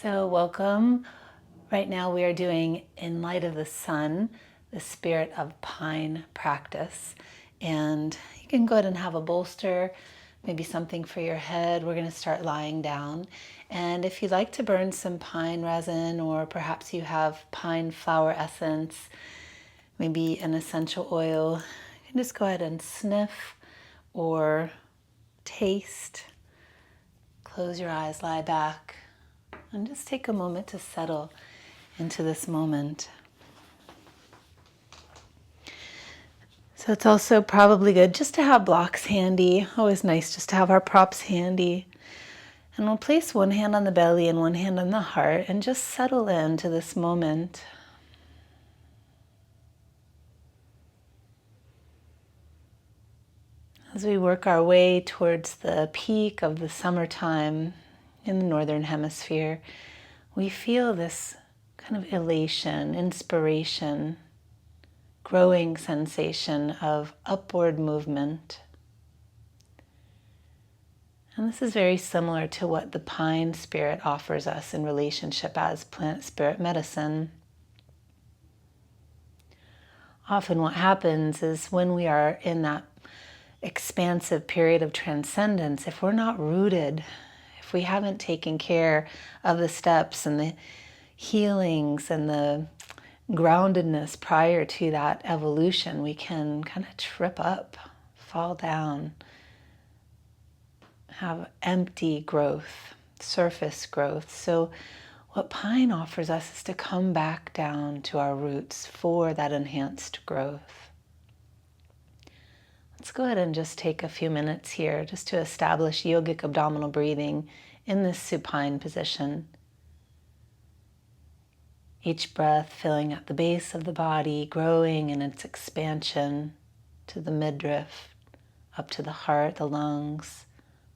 So, welcome. Right now, we are doing In Light of the Sun, the Spirit of Pine practice. And you can go ahead and have a bolster, maybe something for your head. We're going to start lying down. And if you'd like to burn some pine resin, or perhaps you have pine flower essence, maybe an essential oil, you can just go ahead and sniff or taste. Close your eyes, lie back, and just take a moment to settle into this moment. So it's also probably good just to have blocks handy. Always nice just to have our props handy. And we'll place one hand on the belly and one hand on the heart and just settle into this moment. As we work our way towards the peak of the summertime in the northern hemisphere, we feel this kind of elation, inspiration, growing sensation of upward movement. And this is very similar to what the pine spirit offers us in relationship as plant spirit medicine. Often what happens is when we are in that expansive period of transcendence, if we're not rooted, if we haven't taken care of the steps and the healings and the groundedness prior to that evolution, we can kind of trip up, fall down, have empty growth, surface growth. So what pine offers us is to come back down to our roots for that enhanced growth. Let's go ahead and just take a few minutes here just to establish yogic abdominal breathing in this supine position. Each breath filling at the base of the body, growing in its expansion to the midriff, up to the heart, the lungs,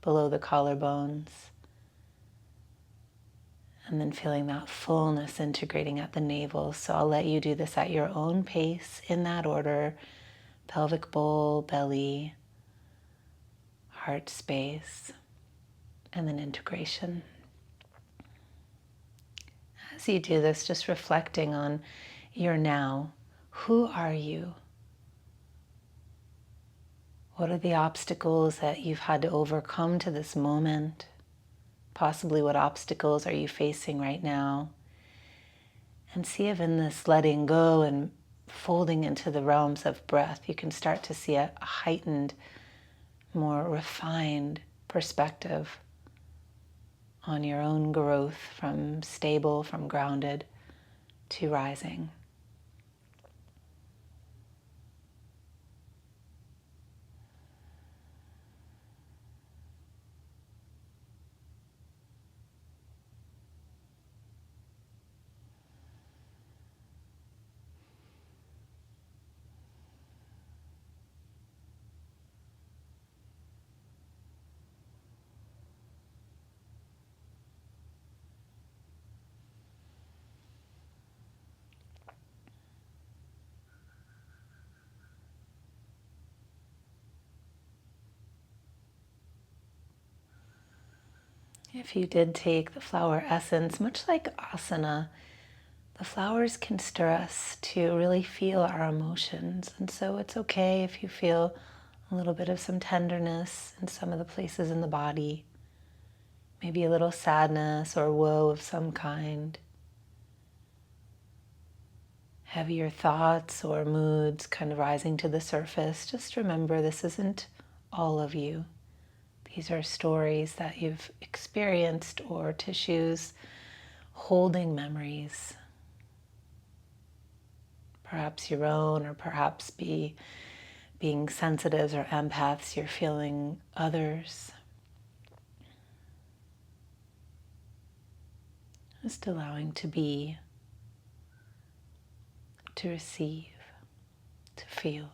below the collarbones. And then feeling that fullness integrating at the navel. So I'll let you do this at your own pace in that order. Pelvic bowl, belly, heart space, and then integration. As you do this, just reflecting on your now. Who are you? What are the obstacles that you've had to overcome to this moment? Possibly what obstacles are you facing right now? And see if in this letting go and folding into the realms of breath, you can start to see a heightened, more refined perspective on your own growth from stable, from grounded to rising. If you did take the flower essence, much like asana, the flowers can stir us to really feel our emotions. And so it's okay if you feel a little bit of some tenderness in some of the places in the body, maybe a little sadness or woe of some kind, heavier thoughts or moods kind of rising to the surface. Just remember, this isn't all of you. These are stories that you've experienced or tissues holding memories. Perhaps your own, or perhaps being sensitives or empaths, you're feeling others. Just allowing to be, to receive, to feel.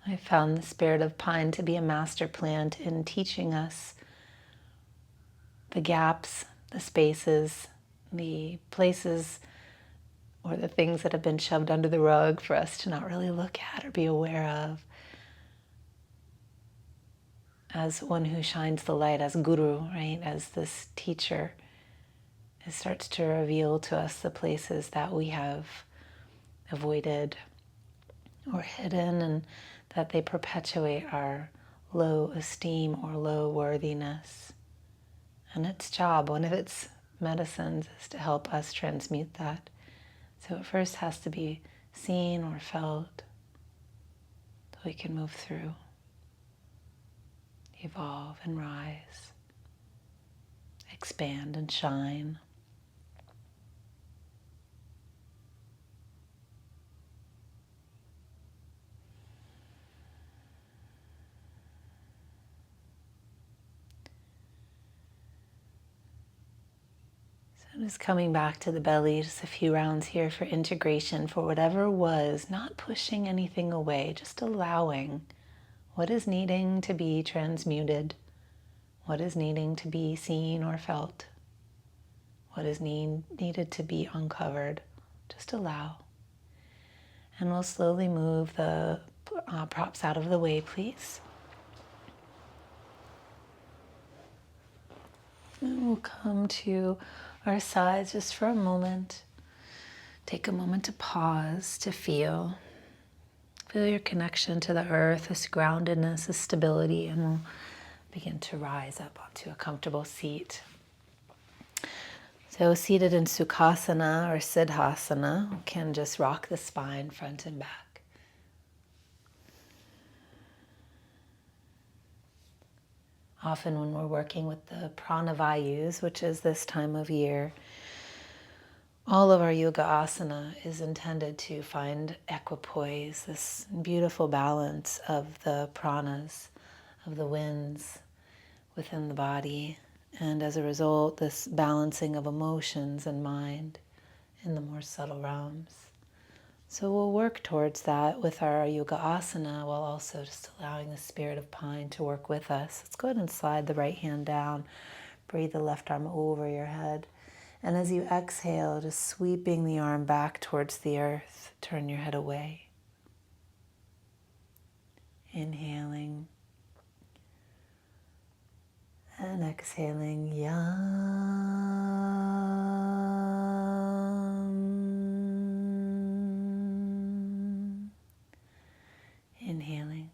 I found the spirit of pine to be a master plant in teaching us the gaps, the spaces, the places or the things that have been shoved under the rug for us to not really look at or be aware of. As one who shines the light, as guru, right? As this teacher, it starts to reveal to us the places that we have avoided or hidden, and that they perpetuate our low esteem or low worthiness. And its job, one of its medicines, is to help us transmute that. So it first has to be seen or felt so we can move through, evolve and rise, expand and shine. So just coming back to the belly, just a few rounds here for integration, for whatever was, not pushing anything away, just allowing what is needing to be transmuted, what is needing to be seen or felt, what is needed to be uncovered. Just allow. And we'll slowly move the props out of the way, please. And we'll come to our sides just for a moment. Take a moment to pause, to feel. Feel your connection to the earth, this groundedness, this stability, and we'll begin to rise up onto a comfortable seat. So seated in Sukhasana or Siddhasana, we can just rock the spine front and back. Often when we're working with the Prana Vayus, which is this time of year, all of our yoga asana is intended to find equipoise, this beautiful balance of the pranas, of the winds within the body. And as a result, this balancing of emotions and mind in the more subtle realms. So we'll work towards that with our yoga asana while also just allowing the spirit of pine to work with us. Let's go ahead and slide the right hand down. Breathe the left arm over your head. And as you exhale, just sweeping the arm back towards the earth, turn your head away. Inhaling. And exhaling, yam. Inhaling,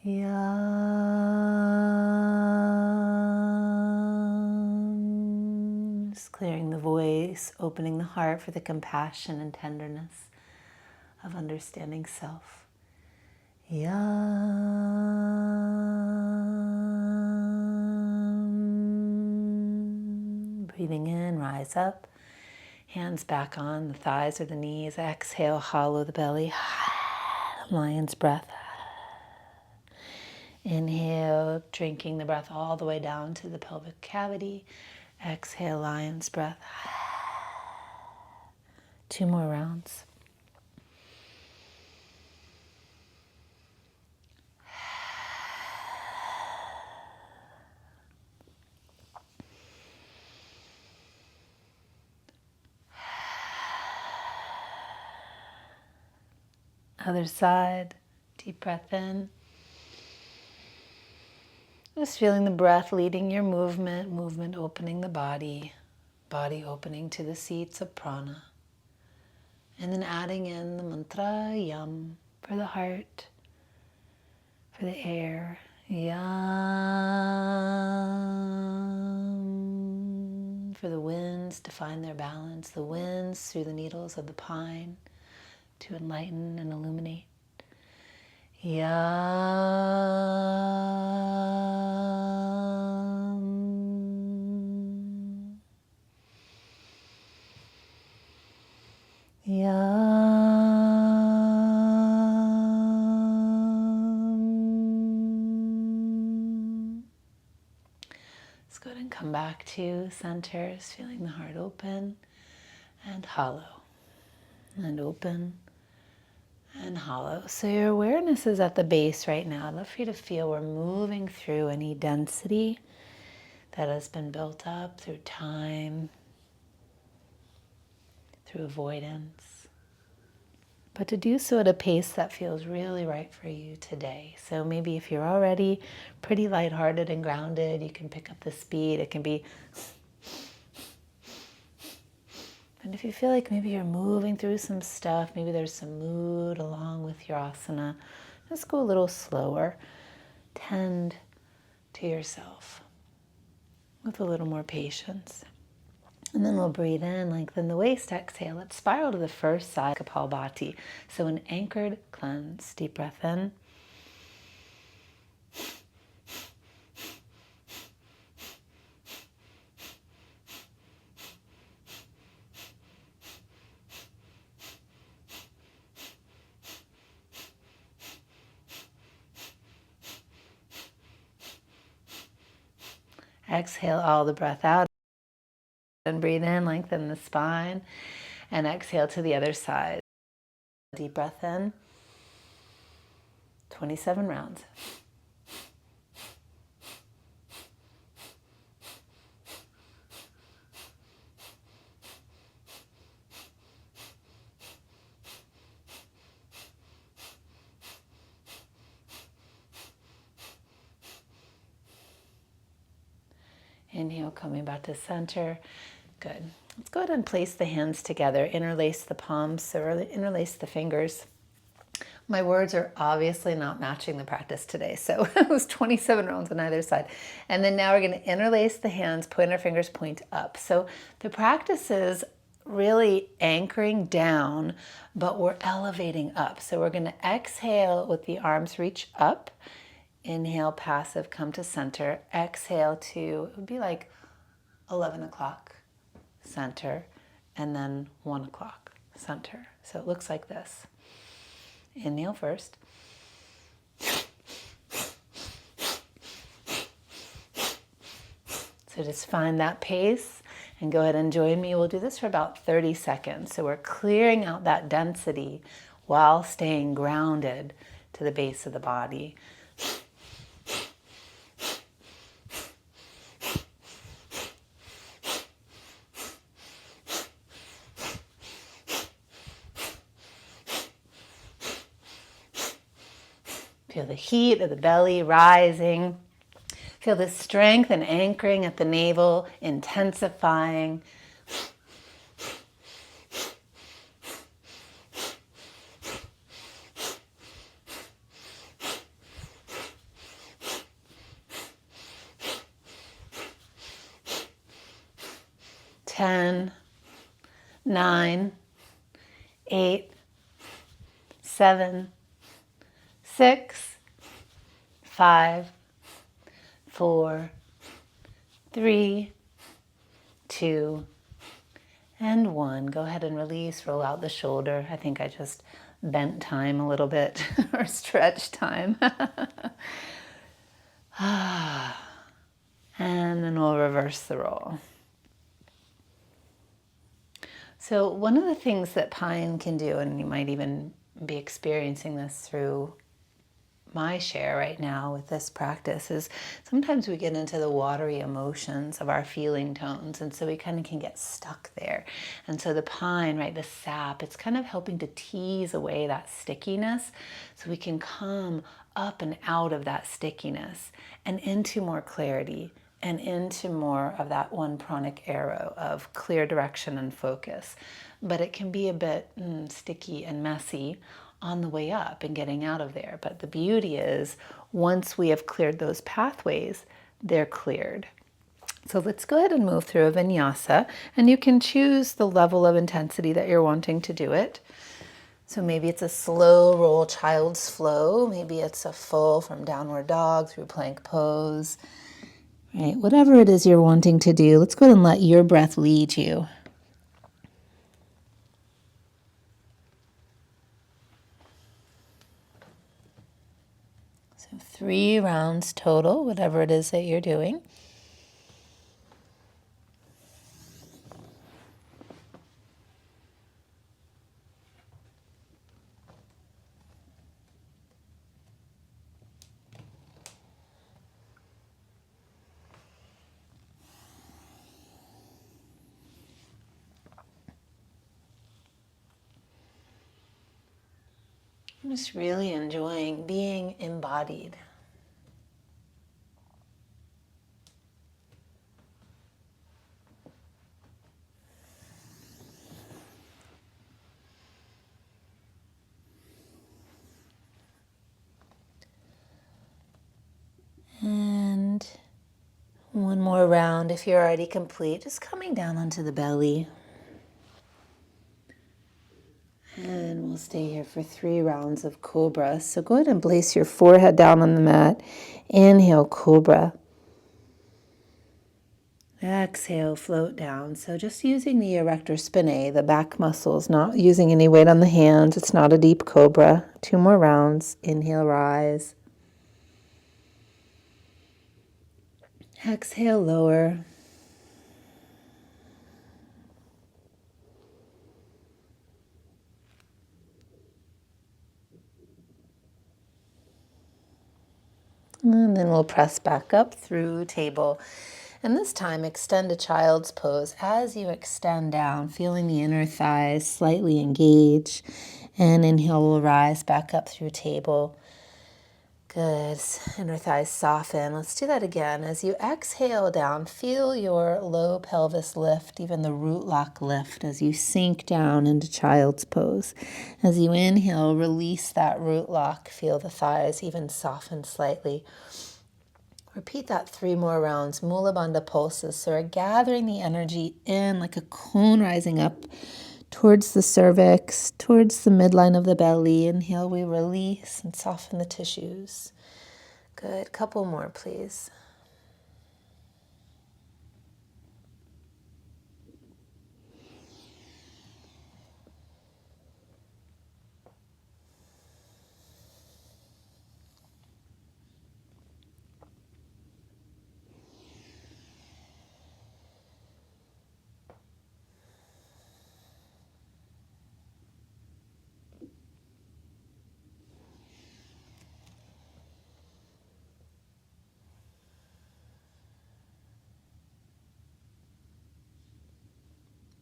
yam. Just clearing the voice, opening the heart for the compassion and tenderness of understanding self. Yam. Breathing in, rise up. Hands back on the thighs or the knees. Exhale, hollow the belly. Lion's breath. Inhale, drinking the breath all the way down to the pelvic cavity. Exhale, lion's breath. 2 more rounds. Other side, deep breath in. Just feeling the breath leading your movement, movement opening the body, body opening to the seats of prana. And then adding in the mantra yam for the heart, for the air. Yam for the winds to find their balance, the winds through the needles of the pine to enlighten and illuminate. Yam. Yam. Let's go ahead and come back to center, just feeling the heart open and hollow. And open and hollow. So your awareness is at the base right now. I'd love for you to feel we're moving through any density that has been built up through time, through avoidance, but to do so at a pace that feels really right for you today. So maybe if you're already pretty lighthearted and grounded, you can pick up the speed. It can be, and if you feel like maybe you're moving through some stuff, maybe there's some mood along with your asana, just go a little slower. Tend to yourself with a little more patience. And then we'll breathe in, lengthen the waist, exhale. Let's spiral to the first side, Kapalbhati. So an anchored cleanse. Deep breath in. Exhale all the breath out. And breathe in, lengthen the spine. And exhale to the other side. Deep breath in. 27 rounds. Inhale, coming back to center. Good. Let's go ahead and place the hands together. Interlace the palms, so interlace the fingers. My words are obviously not matching the practice today, so it was 27 rounds on either side. And then now we're going to interlace the hands, pointer fingers point up. So the practice is really anchoring down, but we're elevating up. So we're going to exhale with the arms reach up. Inhale, passive, come to center. Exhale to, it would be like 11 o'clock, center, and then 1 o'clock, center. So it looks like this. Inhale first. So just find that pace and go ahead and join me. We'll do this for about 30 seconds. So we're clearing out that density while staying grounded to the base of the body. Feel the heat of the belly rising. Feel the strength and anchoring at the navel, intensifying. Ten, 9, 8, 7, 6, 5, 4, 3, 2, and 1. Go ahead and release, roll out the shoulder. I think I just bent time a little bit, or stretched time. And then we'll reverse the roll. So one of the things that pine can do, and you might even be experiencing this through my share right now with this practice, is sometimes we get into the watery emotions of our feeling tones, and so we kind of can get stuck there. And so the pine, right, the sap, it's kind of helping to tease away that stickiness so we can come up and out of that stickiness and into more clarity and into more of that one pranic arrow of clear direction and focus. But it can be a bit sticky and messy on the way up and getting out of there. But the beauty is, once we have cleared those pathways, they're cleared. So let's go ahead and move through a vinyasa, and you can choose the level of intensity that you're wanting to do it. So maybe it's a slow roll, child's flow. Maybe it's a full from downward dog through plank pose. Right, whatever it is you're wanting to do, let's go ahead and let your breath lead you. So 3 rounds total, whatever it is that you're doing. I'm just really enjoying being embodied. And one more round if you're already complete, just coming down onto the belly. And we'll stay here for 3 rounds of Cobra. So go ahead and place your forehead down on the mat. Inhale, Cobra. Exhale, float down. So just using the erector spinae, the back muscles, not using any weight on the hands. It's not a deep Cobra. 2 more rounds. Inhale, rise. Exhale, lower. And then we'll press back up through table. And this time, extend to child's pose. As you extend down, feeling the inner thighs slightly engage. And inhale, we'll rise back up through table. Good. Inner thighs soften. Let's do that again. As you exhale down, feel your low pelvis lift, even the root lock lift as you sink down into child's pose. As you inhale, release that root lock. Feel the thighs even soften slightly. Repeat that 3 more rounds. Mula Bandha pulses. So we're gathering the energy in like a cone rising up towards the cervix, towards the midline of the belly. Inhale, we release and soften the tissues. Good. Couple more, please.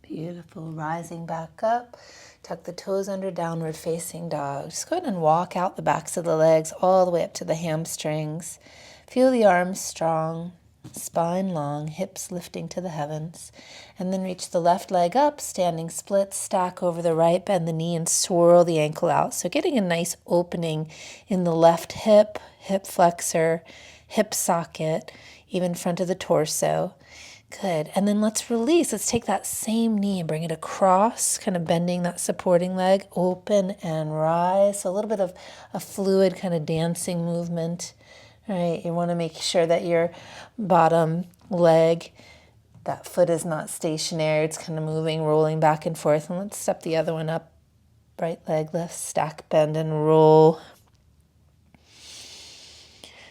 Beautiful. Rising back up. Tuck the toes under, downward facing dog. Just go ahead and walk out the backs of the legs all the way up to the hamstrings. Feel the arms strong, spine long, hips lifting to the heavens. And then reach the left leg up, standing split, stack over the right, bend the knee and swirl the ankle out. So getting a nice opening in the left hip, hip flexor, hip socket, even front of the torso. Good. And then let's release. Let's take that same knee and bring it across, kind of bending that supporting leg, open and rise. So a little bit of a fluid kind of dancing movement. All right. You want to make sure that your bottom leg, that foot is not stationary. It's kind of moving, rolling back and forth. And let's step the other one up. Right leg lift, stack, bend, and roll.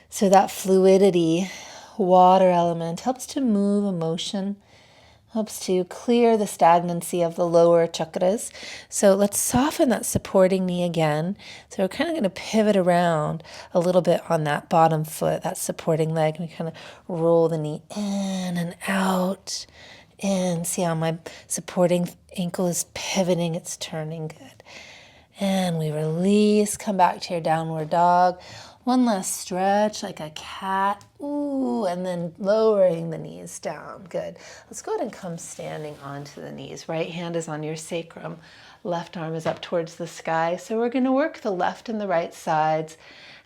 So that fluidity, water element, helps to move emotion, helps to clear the stagnancy of the lower chakras. So let's soften that supporting knee again. So we're kind of going to pivot around a little bit on that bottom foot, that supporting leg. We kind of roll the knee in and out. And see how my supporting ankle is pivoting, it's turning. Good. And we release, come back to your downward dog. One last stretch like a cat. Ooh, and then lowering the knees down. Good. Let's go ahead and come standing onto the knees. Right hand is on your sacrum. Left arm is up towards the sky. So we're going to work the left and the right sides.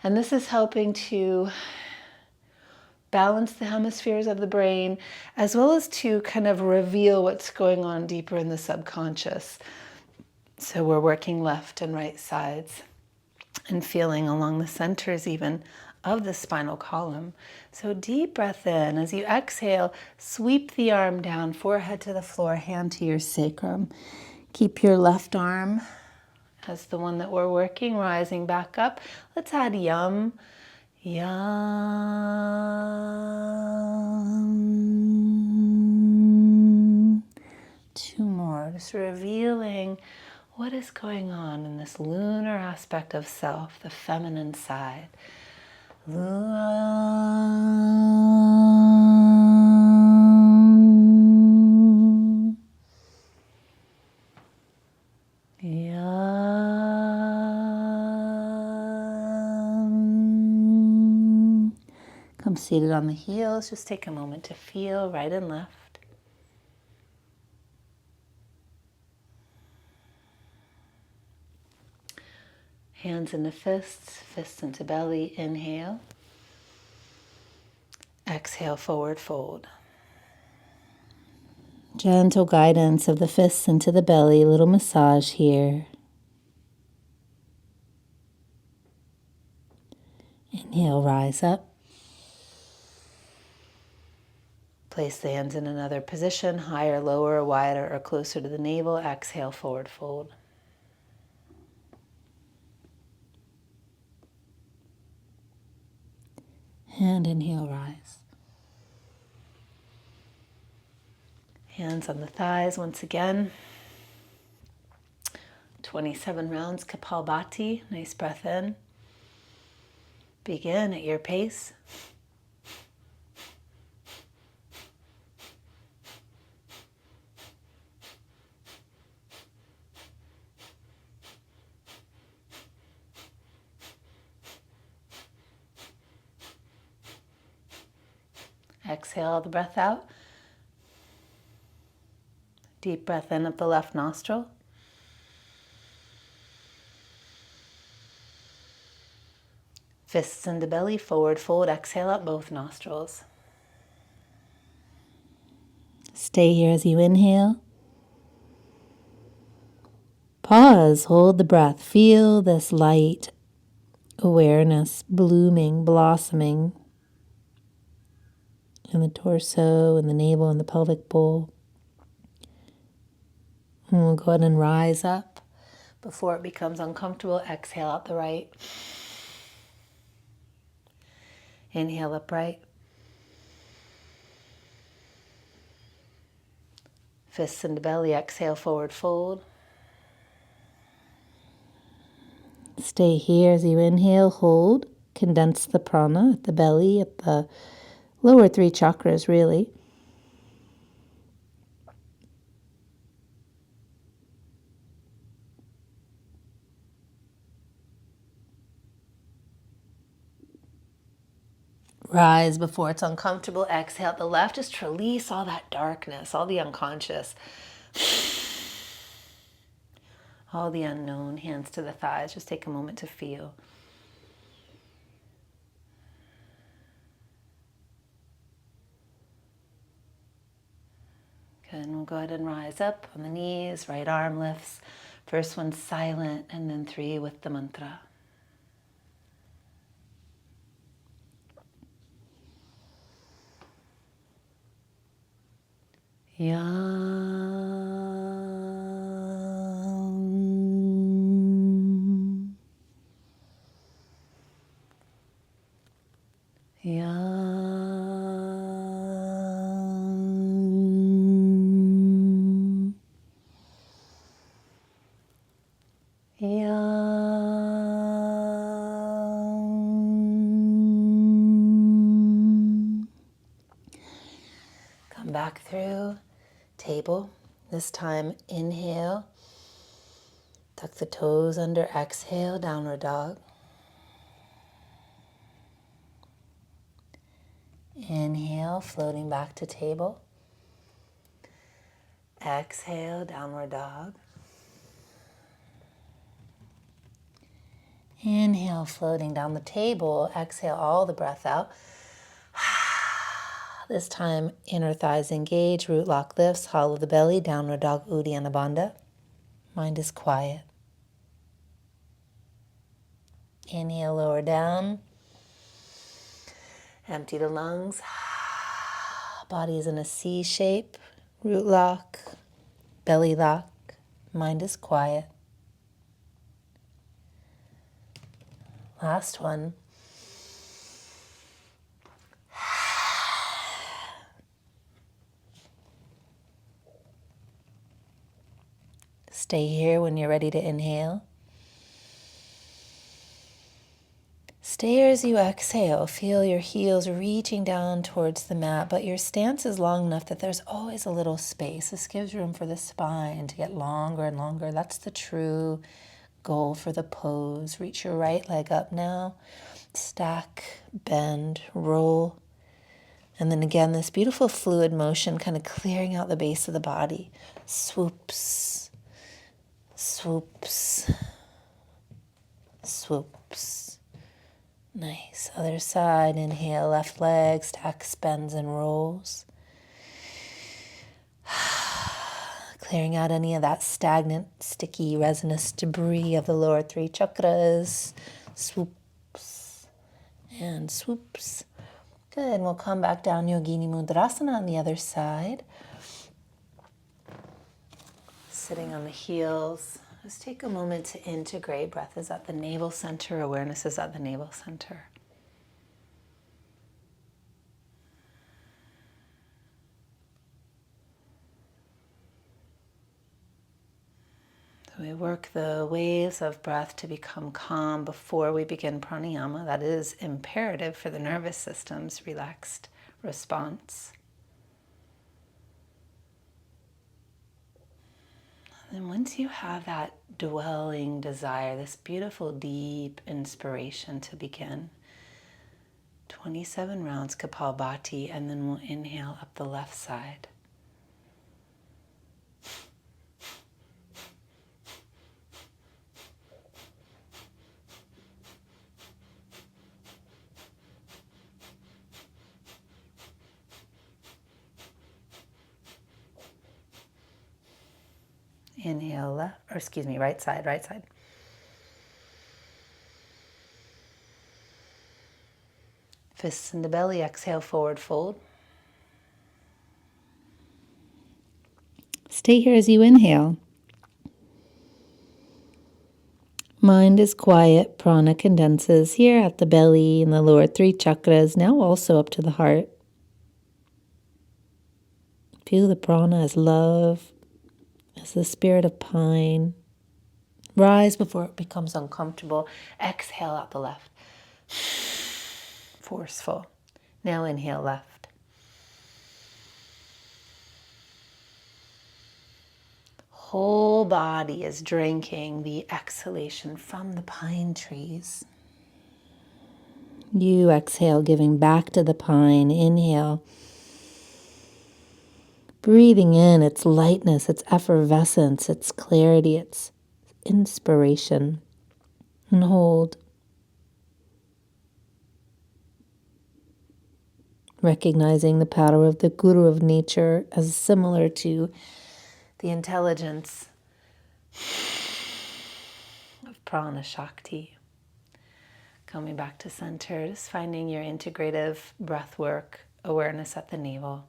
And this is helping to balance the hemispheres of the brain, as well as to kind of reveal what's going on deeper in the subconscious. So we're working left and right sides and feeling along the centers even of the spinal column. So deep breath in. As you exhale, sweep the arm down, forehead to the floor, hand to your sacrum. Keep your left arm as the one that we're working, rising back up. Let's add yum. Yum. 2 more, just revealing what is going on in this lunar aspect of self, the feminine side. Come seated on the heels. Just take a moment to feel right and left. Hands into fists, fists into belly. Inhale. Exhale, forward fold. Gentle guidance of the fists into the belly. Little massage here. Inhale, rise up. Place the hands in another position, higher, lower, wider, or closer to the navel. Exhale, forward fold. And inhale, rise. Hands on the thighs once again. 27 rounds, Kapalbhati. Nice breath in. Begin at your pace. Exhale the breath out. Deep breath in up the left nostril. Fists into belly, forward fold. Exhale up both nostrils. Stay here as you inhale. Pause, hold the breath. Feel this light awareness blooming, blossoming in the torso, and the navel, and the pelvic bowl. And we'll go ahead and rise up. Before it becomes uncomfortable, exhale out the right. Inhale upright. Fists into belly, exhale, forward fold. Stay here as you inhale, hold. Condense the prana at the belly, at the lower 3 chakras, really. Rise before it's uncomfortable. Exhale the left. Just release all that darkness, all the unconscious, all the unknown. Hands to the thighs. Just take a moment to feel. Good. And we'll go ahead and rise up on the knees. Right arm lifts. First one silent, and then 3 with the mantra. Yam. Yam. Yam. Come back through. Table. This time, inhale. Tuck the toes under. Exhale, downward dog. Inhale, floating back to table. Exhale, downward dog. Inhale, floating down the table. Exhale, all the breath out. This time, inner thighs engage, root lock lifts, hollow the belly, downward dog, Uddiyana Bandha. Mind is quiet. Inhale, lower down. Empty the lungs. Body is in a C shape. Root lock, belly lock. Mind is quiet. Last one. Stay here when you're ready to inhale. Stay here as you exhale. Feel your heels reaching down towards the mat, but your stance is long enough that there's always a little space. This gives room for the spine to get longer and longer. That's the true goal for the pose. Reach your right leg up now. stack, bend, roll. And then again, this beautiful fluid motion kind of clearing out the base of the body. Swoops, swoops, swoops. Nice. Other side, inhale, left leg, stacks, bends, and rolls. Clearing out any of that stagnant, sticky, resinous debris of the lower three chakras. Swoops and swoops. Good, and we'll come back down Yogini Mudrasana on the other side. Sitting on the heels. Just take a moment to integrate. Breath is at the navel center. Awareness is at the navel center. So we work the waves of breath to become calm before we begin pranayama. That is imperative for the nervous system's relaxed response. And once you have that dwelling desire, this beautiful deep inspiration to begin, 27 rounds Kapalbhati, and then we'll inhale up the left side. Inhale right side, right side. Fists in the belly, exhale, forward fold. Stay here as you inhale. Mind is quiet, prana condenses here at the belly and the lower three chakras, now also up to the heart. Feel the prana as love, as the spirit of pine. Rise before it becomes uncomfortable. Exhale out the left. Forceful. Now inhale left. Whole body is drinking the exhalation from the pine trees. You exhale, giving back to the pine. Inhale. Breathing in its lightness, its effervescence, its clarity, its inspiration. And hold. Recognizing the power of the guru of nature as similar to the intelligence of prana shakti. Coming back to center, just finding your integrative breath work, awareness at the navel.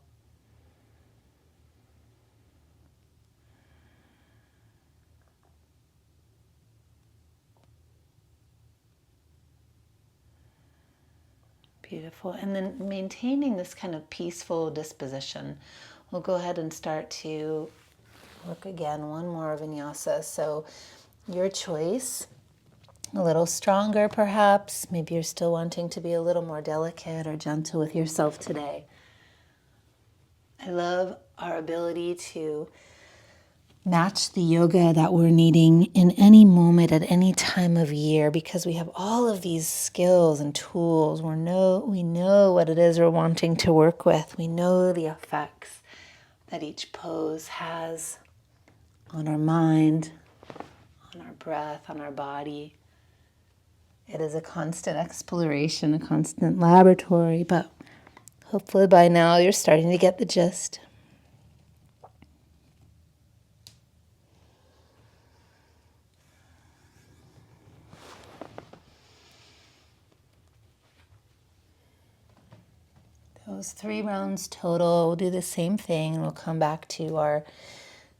Beautiful. And then maintaining this kind of peaceful disposition. We'll go ahead and start to work again, one more vinyasa. So your choice, a little stronger perhaps. Maybe you're still wanting to be a little more delicate or gentle with yourself today. I love our ability to match the yoga that we're needing in any moment at any time of year, because we have all of these skills and tools. We know what it is we're wanting to work with. We know the effects that each pose has on our mind, on our breath, on our body. It is a constant exploration, a constant laboratory, but hopefully by now you're starting to get the gist. Those 3 rounds total. We'll do the same thing and we'll come back to our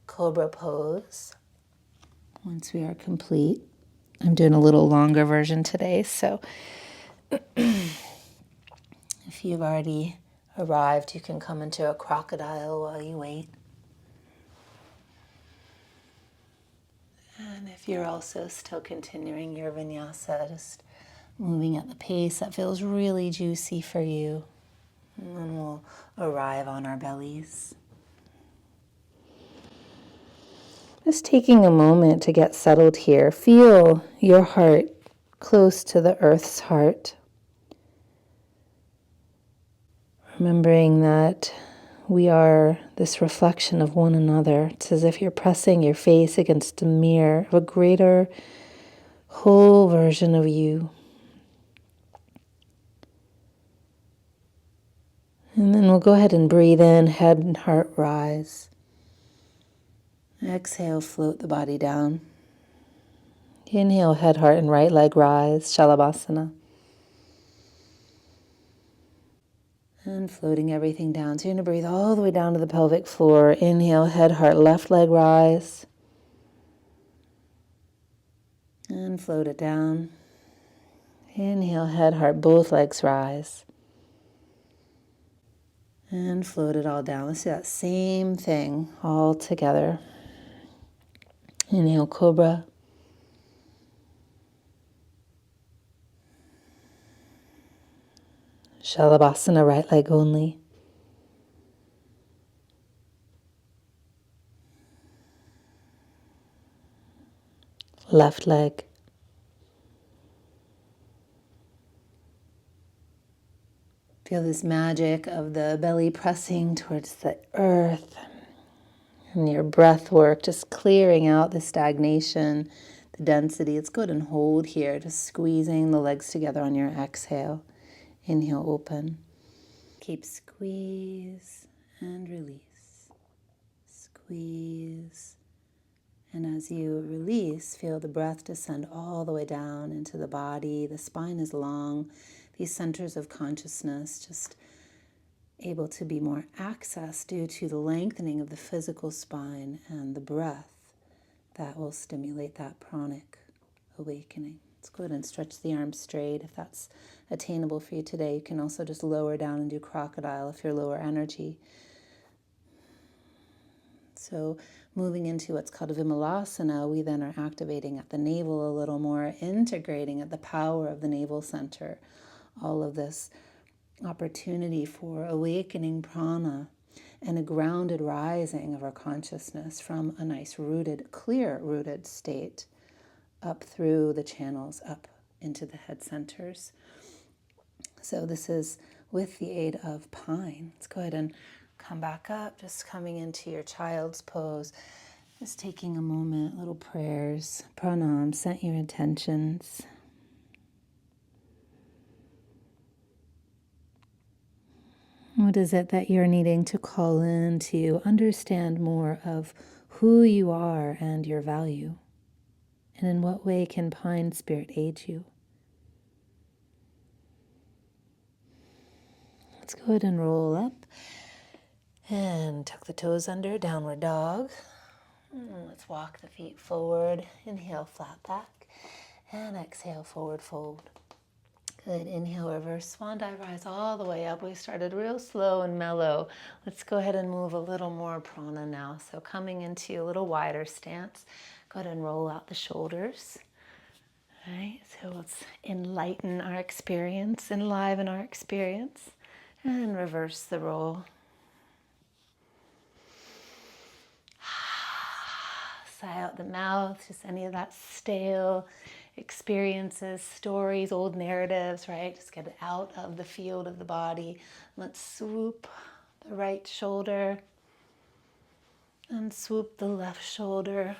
cobra pose once we are complete. I'm doing a little longer version today, so if you've already arrived, you can come into a crocodile while you wait. And if you're also still continuing your vinyasa, just moving at the pace that feels really juicy for you. And then we'll arrive on our bellies. Just taking a moment to get settled here. Feel your heart close to the earth's heart. Remembering that we are this reflection of one another. It's as if you're pressing your face against a mirror of a greater whole version of you. And then we'll go ahead and breathe in, head and heart rise. Exhale, float the body down. Inhale, head, heart, and right leg rise, Shalabhasana. And floating everything down. So you're going to breathe all the way down to the pelvic floor. Inhale, head, heart, left leg rise. And float it down. Inhale, head, heart, both legs rise. And float it all down. Let's do that same thing all together. Inhale, cobra. Shalabhasana, right leg only. Left leg. Feel this magic of the belly pressing towards the earth. And your breath work, just clearing out the stagnation, the density. Let's go ahead and hold here, just squeezing the legs together on your exhale. Inhale, open. Keep squeeze and release. Squeeze. And as you release, feel the breath descend all the way down into the body. The spine is long. These centers of consciousness just able to be more accessed due to the lengthening of the physical spine and the breath that will stimulate that pranic awakening. Let's go ahead and stretch the arms straight if that's attainable for you today. You can also just lower down and do crocodile if you're lower energy. So moving into what's called Vimalasana, we then are activating at the navel a little more, integrating at the power of the navel center. All of this opportunity for awakening prana and a grounded rising of our consciousness from a nice rooted, clear rooted state up through the channels, up into the head centers. So this is with the aid of pine. Let's go ahead and come back up, just coming into your child's pose. Just taking a moment, little prayers. Pranam, set your intentions. What is it that you're needing to call in to understand more of who you are and your value? And in what way can Pine Spirit aid you? Let's go ahead and roll up and tuck the toes under, downward dog. Let's walk the feet forward. Inhale, flat back. And exhale, forward fold. Good. Inhale, reverse swan dive, rise all the way up. We started real slow and mellow. Let's go ahead and move a little more prana now. So coming into a little wider stance. Go ahead and roll out the shoulders. All right, so let's enlighten our experience, enliven our experience. And reverse the roll. Sigh out the mouth, just any of that stale experiences, stories, old narratives, right? Just get it out of the field of the body. Let's swoop the right shoulder and swoop the left shoulder.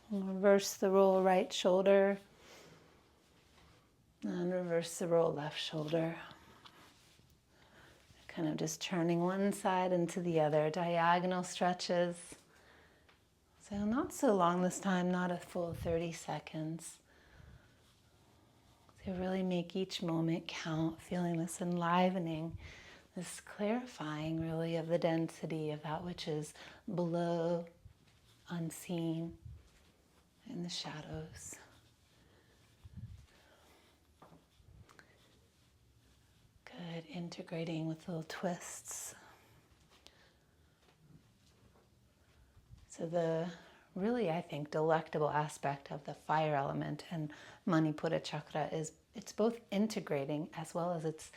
Reverse the roll, right shoulder. And reverse the roll, left shoulder. Kind of just turning one side into the other, diagonal stretches. So not so long this time, not a full 30 seconds. So really make each moment count, feeling this enlivening, this clarifying really of the density of that which is below, unseen, in the shadows. Good, integrating with little twists. So the really, I think, delectable aspect of the fire element and Manipura chakra is it's both integrating as well as it's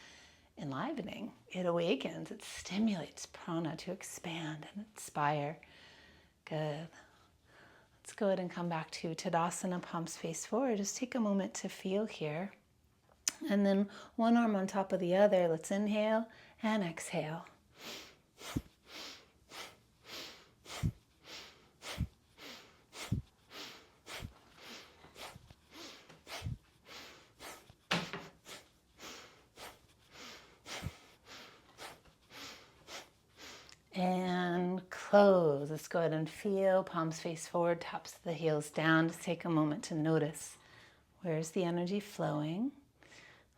enlivening. It awakens, it stimulates prana to expand and inspire. Good. Let's go ahead and come back to Tadasana, palms face forward. Just take a moment to feel here. And then one arm on top of the other. Let's inhale and exhale. And close. Let's go ahead and feel palms face forward, tops of the heels down. Just take a moment to notice, where's the energy flowing?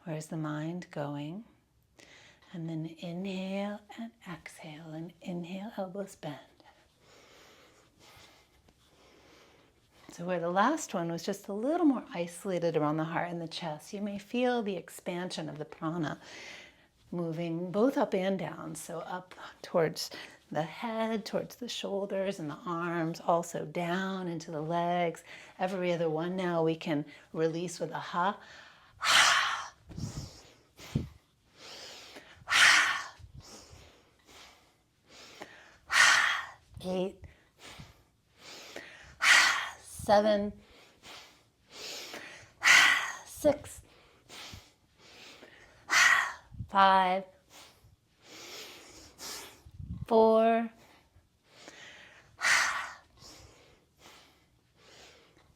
Where's the mind going? And then inhale and exhale, and inhale, elbows bend. So where the last one was just a little more isolated around the heart and the chest, you may feel the expansion of the prana moving both up and down. So up towards the head, towards the shoulders and the arms, also down into the legs. Every other one now we can release with a ha. 8, 7, 6, 5, 4,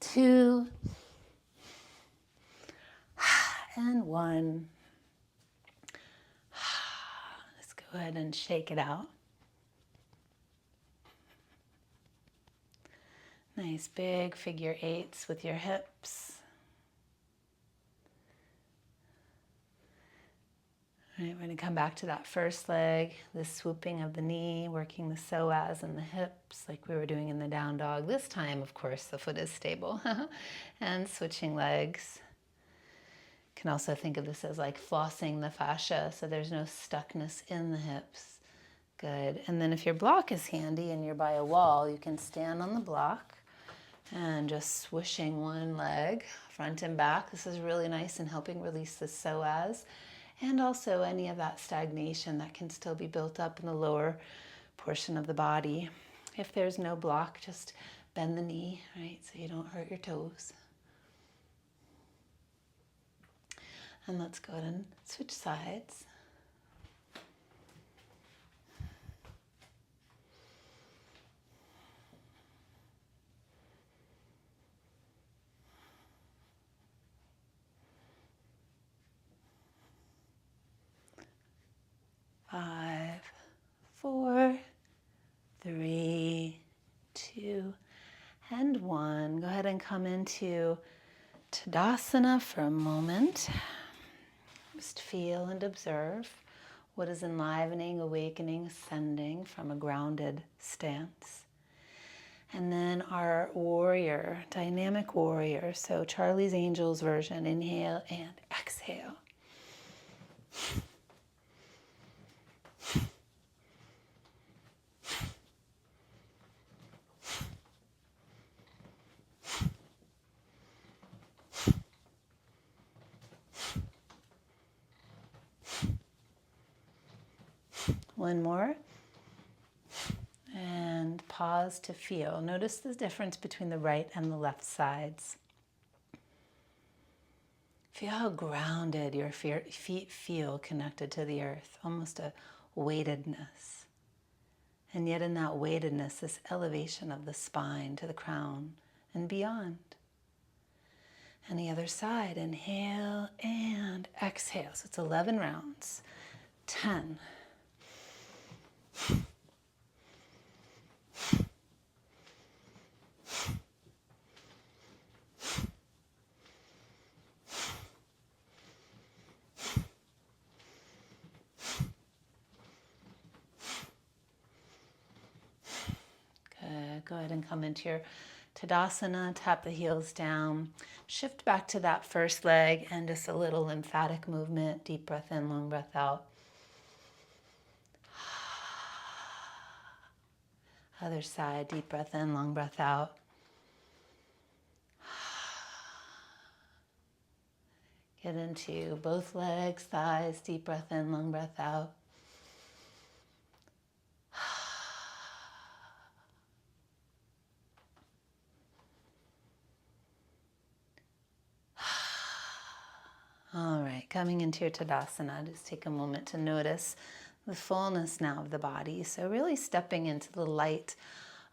2, and 1. Let's go ahead and shake it out. Nice big figure 8s with your hips. All right, we're going to come back to that first leg, the swooping of the knee, working the psoas and the hips like we were doing in the down dog. This time, of course, the foot is stable. And switching legs. You can also think of this as like flossing the fascia, so there's no stuckness in the hips. Good. And then if your block is handy and you're by a wall, you can stand on the block and just swishing one leg front and back. This is really nice in helping release the psoas and also any of that stagnation that can still be built up in the lower portion of the body. If there's no block, just bend the knee, right, so you don't hurt your toes. And let's go ahead and switch sides. Five, 4, 3, 2, and 1. Go ahead and come into Tadasana for a moment. Just feel and observe what is enlivening, awakening, ascending from a grounded stance. And then our warrior, dynamic warrior. So Charlie's Angels version, inhale and exhale. One more. And pause to feel. Notice the difference between the right and the left sides. Feel how grounded your feet feel connected to the earth, almost a weightedness. And yet in that weightedness, this elevation of the spine to the crown and beyond. And the other side, inhale and exhale. So it's 11 rounds. 10. Good. Go ahead and come into your Tadasana, tap the heels down, shift back to that first leg and just a little lymphatic movement. Deep breath in, long breath out. Other side, deep breath in, long breath out. Get into both legs, thighs, deep breath in, long breath out. All right, coming into your Tadasana, just take a moment to notice the fullness now of the body. So really stepping into the light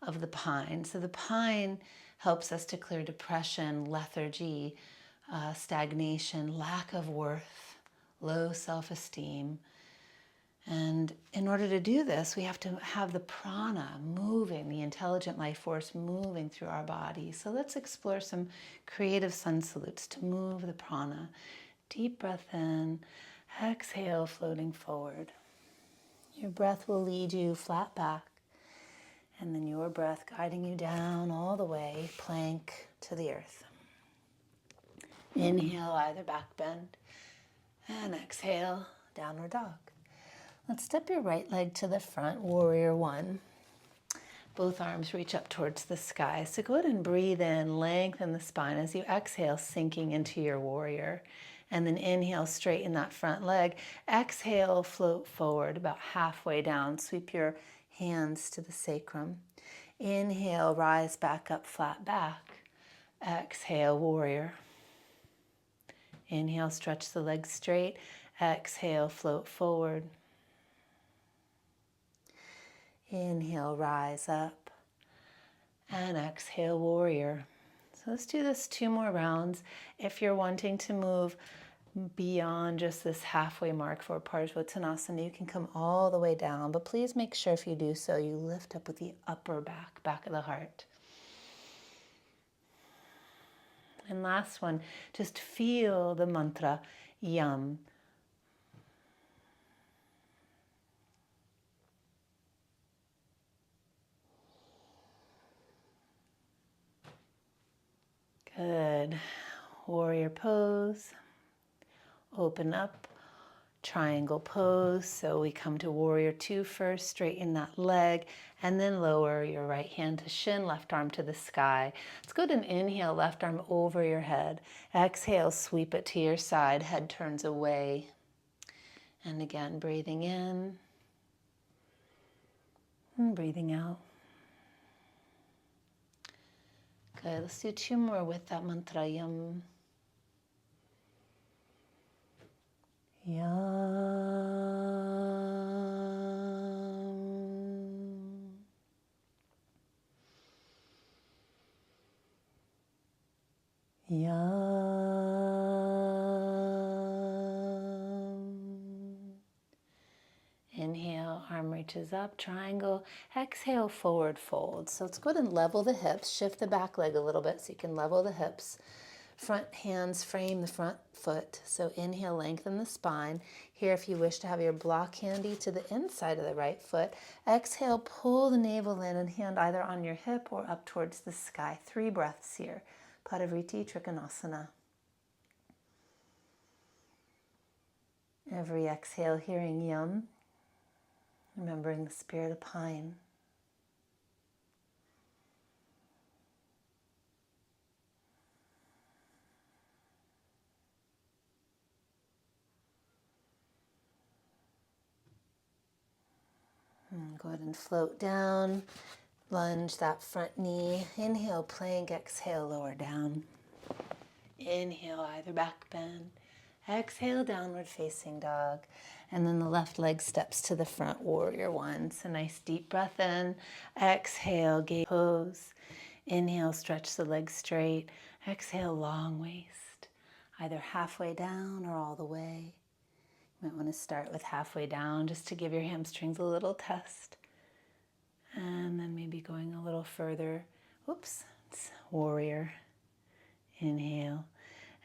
of the pine. So the pine helps us to clear depression, lethargy, stagnation, lack of worth, low self-esteem. And in order to do this, we have to have the prana moving, the intelligent life force moving through our body. So let's explore some creative sun salutes to move the prana. Deep breath in, exhale, floating forward. Your breath will lead you flat back, and then your breath guiding you down all the way, plank to the earth. Inhale, either back bend, and exhale, downward dog. Let's step your right leg to the front, warrior one. Both arms reach up towards the sky. So go ahead and breathe in, lengthen the spine as you exhale, sinking into your warrior. And then inhale, straighten that front leg. Exhale, float forward about halfway down. Sweep your hands to the sacrum. Inhale, rise back up, flat back. Exhale, warrior. Inhale, stretch the legs straight. Exhale, float forward. Inhale, rise up, and exhale, warrior. So let's do this 2 more rounds. If you're wanting to move beyond just this halfway mark for Parsvottanasana, you can come all the way down, but please make sure if you do so, you lift up with the upper back of the heart. And last one, just feel the mantra, Yam. Good. Warrior pose. Open up. Triangle pose. So we come to warrior 2 first. Straighten that leg. And then lower your right hand to shin. Left arm to the sky. Let's go to an inhale. Left arm over your head. Exhale. Sweep it to your side. Head turns away. And again, breathing in. And breathing out. Good. Let's do 2 more with that mantra, Yam. Yam. Yam. Inhale, arm reaches up, triangle. Exhale, forward fold. So let's go ahead and level the hips. Shift the back leg a little bit so you can level the hips. Front hands frame the front foot. So inhale, lengthen the spine. Here, if you wish to have your block handy to the inside of the right foot. Exhale, pull the navel in and hand either on your hip or up towards the sky. 3 breaths here. Padavriti Trikonasana. Every exhale, hearing Yam. Remembering the spirit of pine. Go ahead and float down. Lunge that front knee. Inhale, plank. Exhale, lower down. Inhale, either back bend. Exhale, downward facing dog. And then the left leg steps to the front, warrior 1. So nice deep breath in. Exhale, gaze pose. Inhale, stretch the legs straight. Exhale, long waist. Either halfway down or all the way. You might want to start with halfway down just to give your hamstrings a little test. And then maybe going a little further. Oops, it's warrior. Inhale.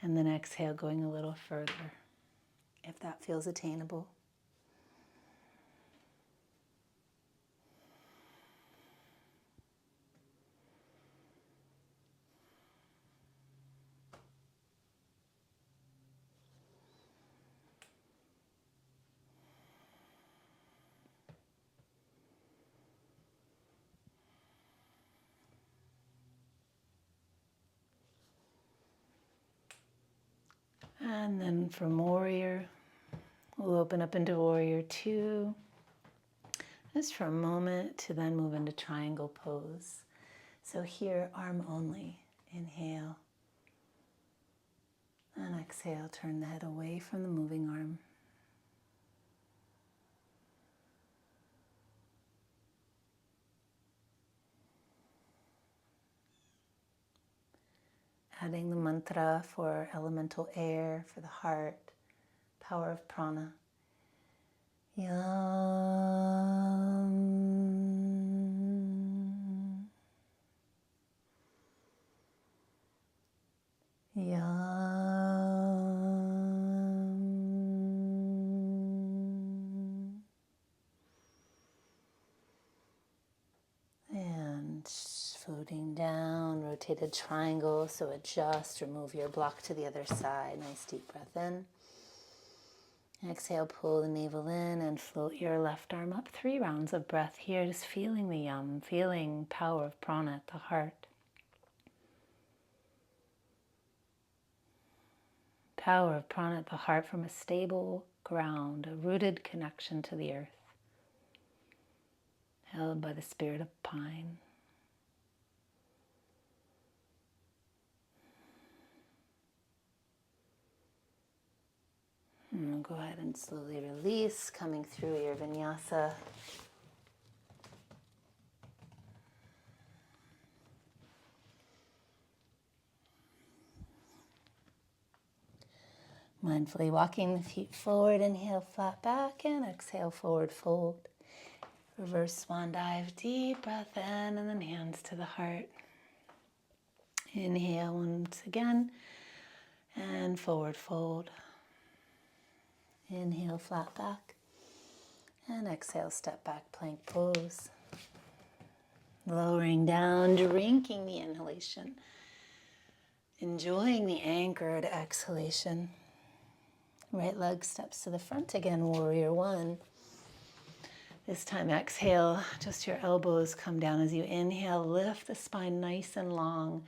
And then exhale, going a little further, if that feels attainable. And then from warrior, we'll open up into warrior 2. Just for a moment to then move into triangle pose. So here, arm only. Inhale. And exhale, turn the head away from the moving arm. Adding the mantra for elemental air, for the heart, power of prana. Yam. Yam. And floating down, rotated triangle, so adjust, remove your block to the other side. Nice deep breath in. Exhale, pull the navel in and float your left arm up. 3 rounds of breath here, just feeling the yam, feeling power of prana at the heart. Power of prana at the heart from a stable ground, a rooted connection to the earth, held by the spirit of pine. And go ahead and slowly release, coming through your vinyasa. Mindfully walking the feet forward, inhale, flat back, and exhale, forward fold. Reverse swan dive, deep breath in, and then hands to the heart. Inhale once again, and forward fold. Inhale, flat back, and exhale, step back, plank pose. Lowering down, drinking the inhalation. Enjoying the anchored exhalation. Right leg steps to the front again, warrior one. This time exhale, just your elbows come down as you inhale, lift the spine nice and long.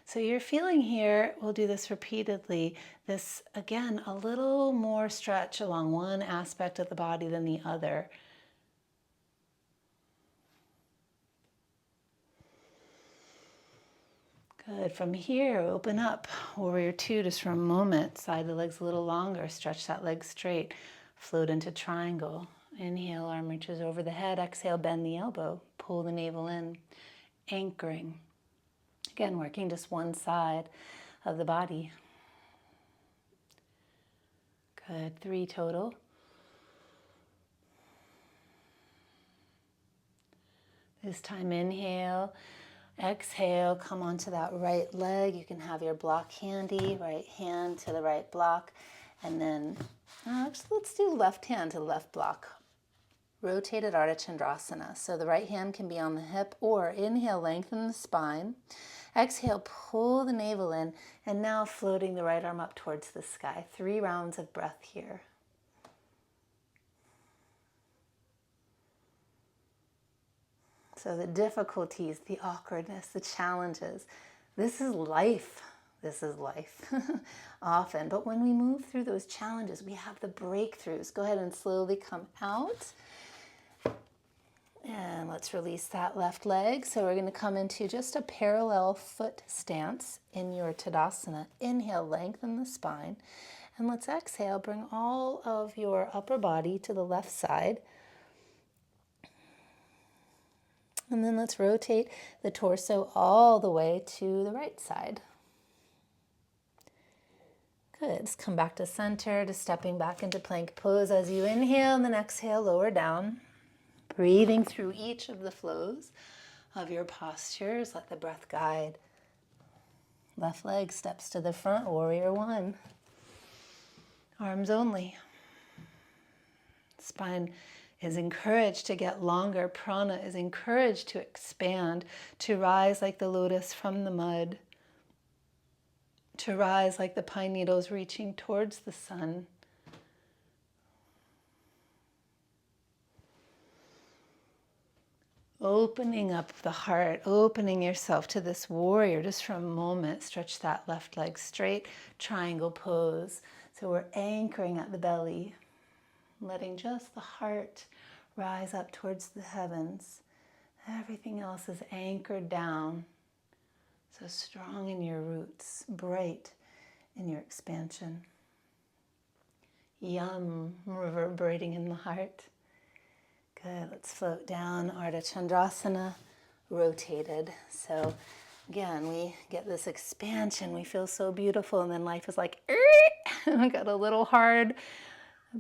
So you're feeling here, we'll do this repeatedly, this again, a little more stretch along one aspect of the body than the other. Good. From here, open up. Warrior two, just for a moment. Side the legs a little longer. Stretch that leg straight. Float into triangle. Inhale, arm reaches over the head. Exhale, bend the elbow. Pull the navel in. Anchoring. Again, working just one side of the body. Good. 3 total. This time, inhale. Exhale, come onto that right leg. You can have your block handy, right hand to the right block. And then let's do left hand to the left block. Rotated Ardha Chandrasana. So the right hand can be on the hip, or inhale, lengthen the spine. Exhale, pull the navel in, and now floating the right arm up towards the sky. 3 rounds of breath here. So the difficulties, the awkwardness, the challenges, this is life. This is life often. But when we move through those challenges, we have the breakthroughs. Go ahead and slowly come out. And let's release that left leg. So we're going to come into just a parallel foot stance in your Tadasana. Inhale, lengthen the spine. And let's exhale, bring all of your upper body to the left side. And then let's rotate the torso all the way to the right side. Good. Let's come back to center, to stepping back into plank pose as you inhale, and then exhale, lower down. Breathing through each of the flows of your postures. Let the breath guide. Left leg steps to the front, warrior one. Arms only. Spine is encouraged to get longer. Prana is encouraged to expand, to rise like the lotus from the mud, to rise like the pine needles reaching towards the sun. Opening up the heart, opening yourself to this warrior just for a moment. Stretch that left leg straight, triangle pose. So we're anchoring at the belly, letting just the heart rise up towards the heavens. Everything else is anchored down. So strong in your roots, bright in your expansion. Yam reverberating in the heart. Good, let's float down, Ardha Chandrasana, rotated. So Again, we get this expansion, we feel so beautiful, and then life is like, we got a little hard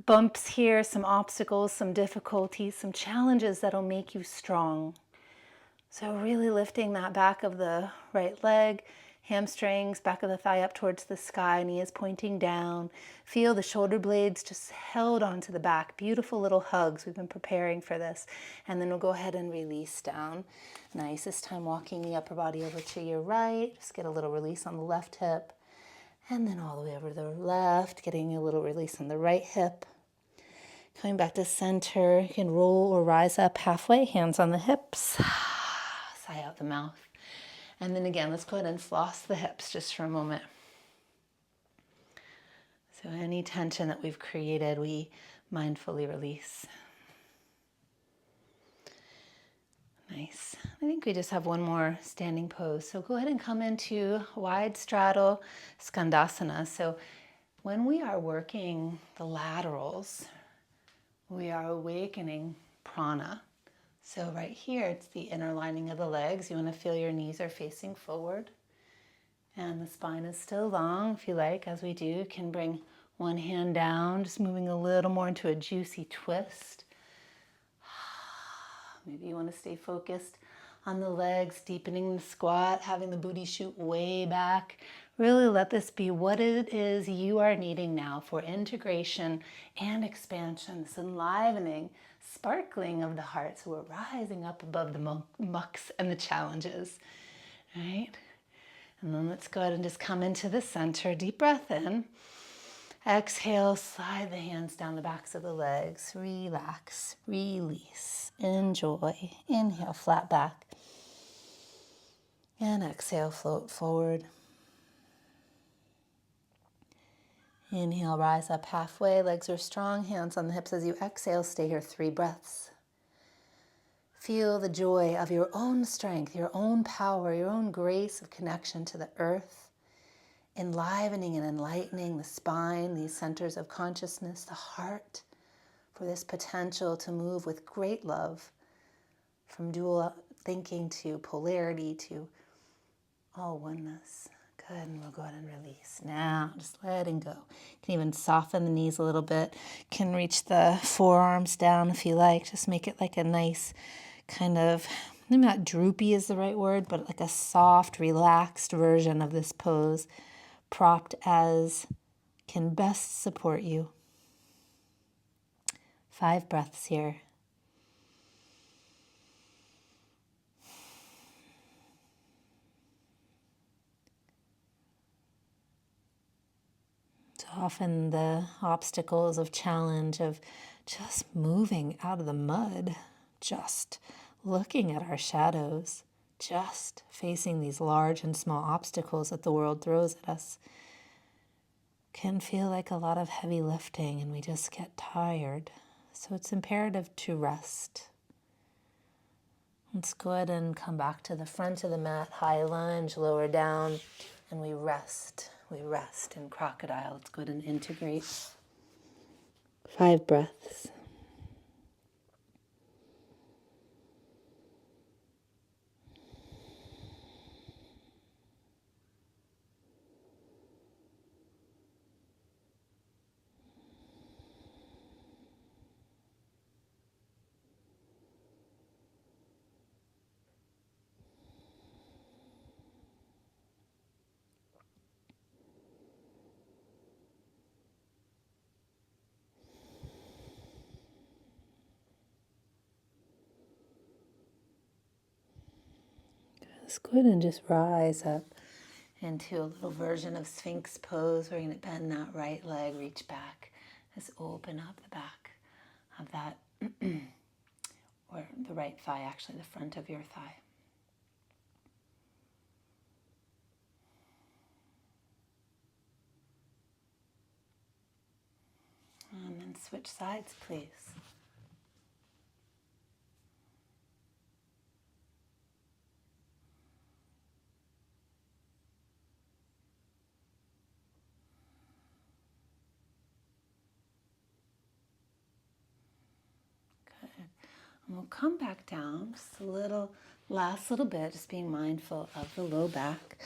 bumps here, some obstacles, some difficulties, some challenges that'll make you strong. So really lifting that back of the right leg, hamstrings, back of the thigh up towards the sky, knee is pointing down. Feel the shoulder blades just held onto the back. Beautiful little hugs. We've been preparing for this. And then we'll go ahead and release down. Nice. This time walking the upper body over to your right. Just get a little release on the left hip. And then all the way over to the left, getting a little release on the right hip. Coming back to center. You can roll or rise up halfway, hands on the hips. Sigh out the mouth. And then again, let's go ahead and floss the hips just for a moment. So any tension that we've created, we mindfully release. Nice. I think we just have one more standing pose. So go ahead and come into wide straddle skandasana. So when we are working the laterals, we are awakening prana. So right here, it's the inner lining of the legs. You want to feel your knees are facing forward. And the spine is still long, if you like, as we do. You can bring one hand down, just moving a little more into a juicy twist. Maybe you want to stay focused on the legs, deepening the squat, having the booty shoot way back. Really let this be what it is you are needing now for integration and expansion, this enlivening, sparkling of the heart. So we're rising up above the mucks and the challenges, right? And then let's go ahead and just come into the center. Deep breath in. Exhale, slide the hands down the backs of the legs. Relax, release, enjoy. Inhale, flat back. And exhale, float forward. Inhale, rise up halfway. Legs are strong, hands on the hips as you exhale. Stay here 3 breaths. Feel the joy of your own strength, your own power, your own grace of connection to the earth, enlivening and enlightening the spine, these centers of consciousness, the heart, for this potential to move with great love from dual thinking to polarity to all oneness. Good, and we'll go ahead and release. Now, just letting go. You can even soften the knees a little bit. You can reach the forearms down if you like. Just make it like a nice kind of, maybe not droopy is the right word, but like a soft, relaxed version of this pose, propped as can best support you. 5 breaths here. Often the obstacles of challenge of just moving out of the mud, just looking at our shadows, just facing these large and small obstacles that the world throws at us can feel like a lot of heavy lifting and we just get tired. So it's imperative to rest. Let's go ahead and come back to the front of the mat, high lunge, lower down, and we rest. We rest in crocodile. Let's go ahead and integrate. 5 breaths. Let's go ahead and just rise up into a little version of Sphinx pose. We're going to bend that right leg, reach back. Just open up the back of that, or the right thigh, actually, the front of your thigh. And then switch sides, please. And we'll come back down just a little, last little bit, just being mindful of the low back.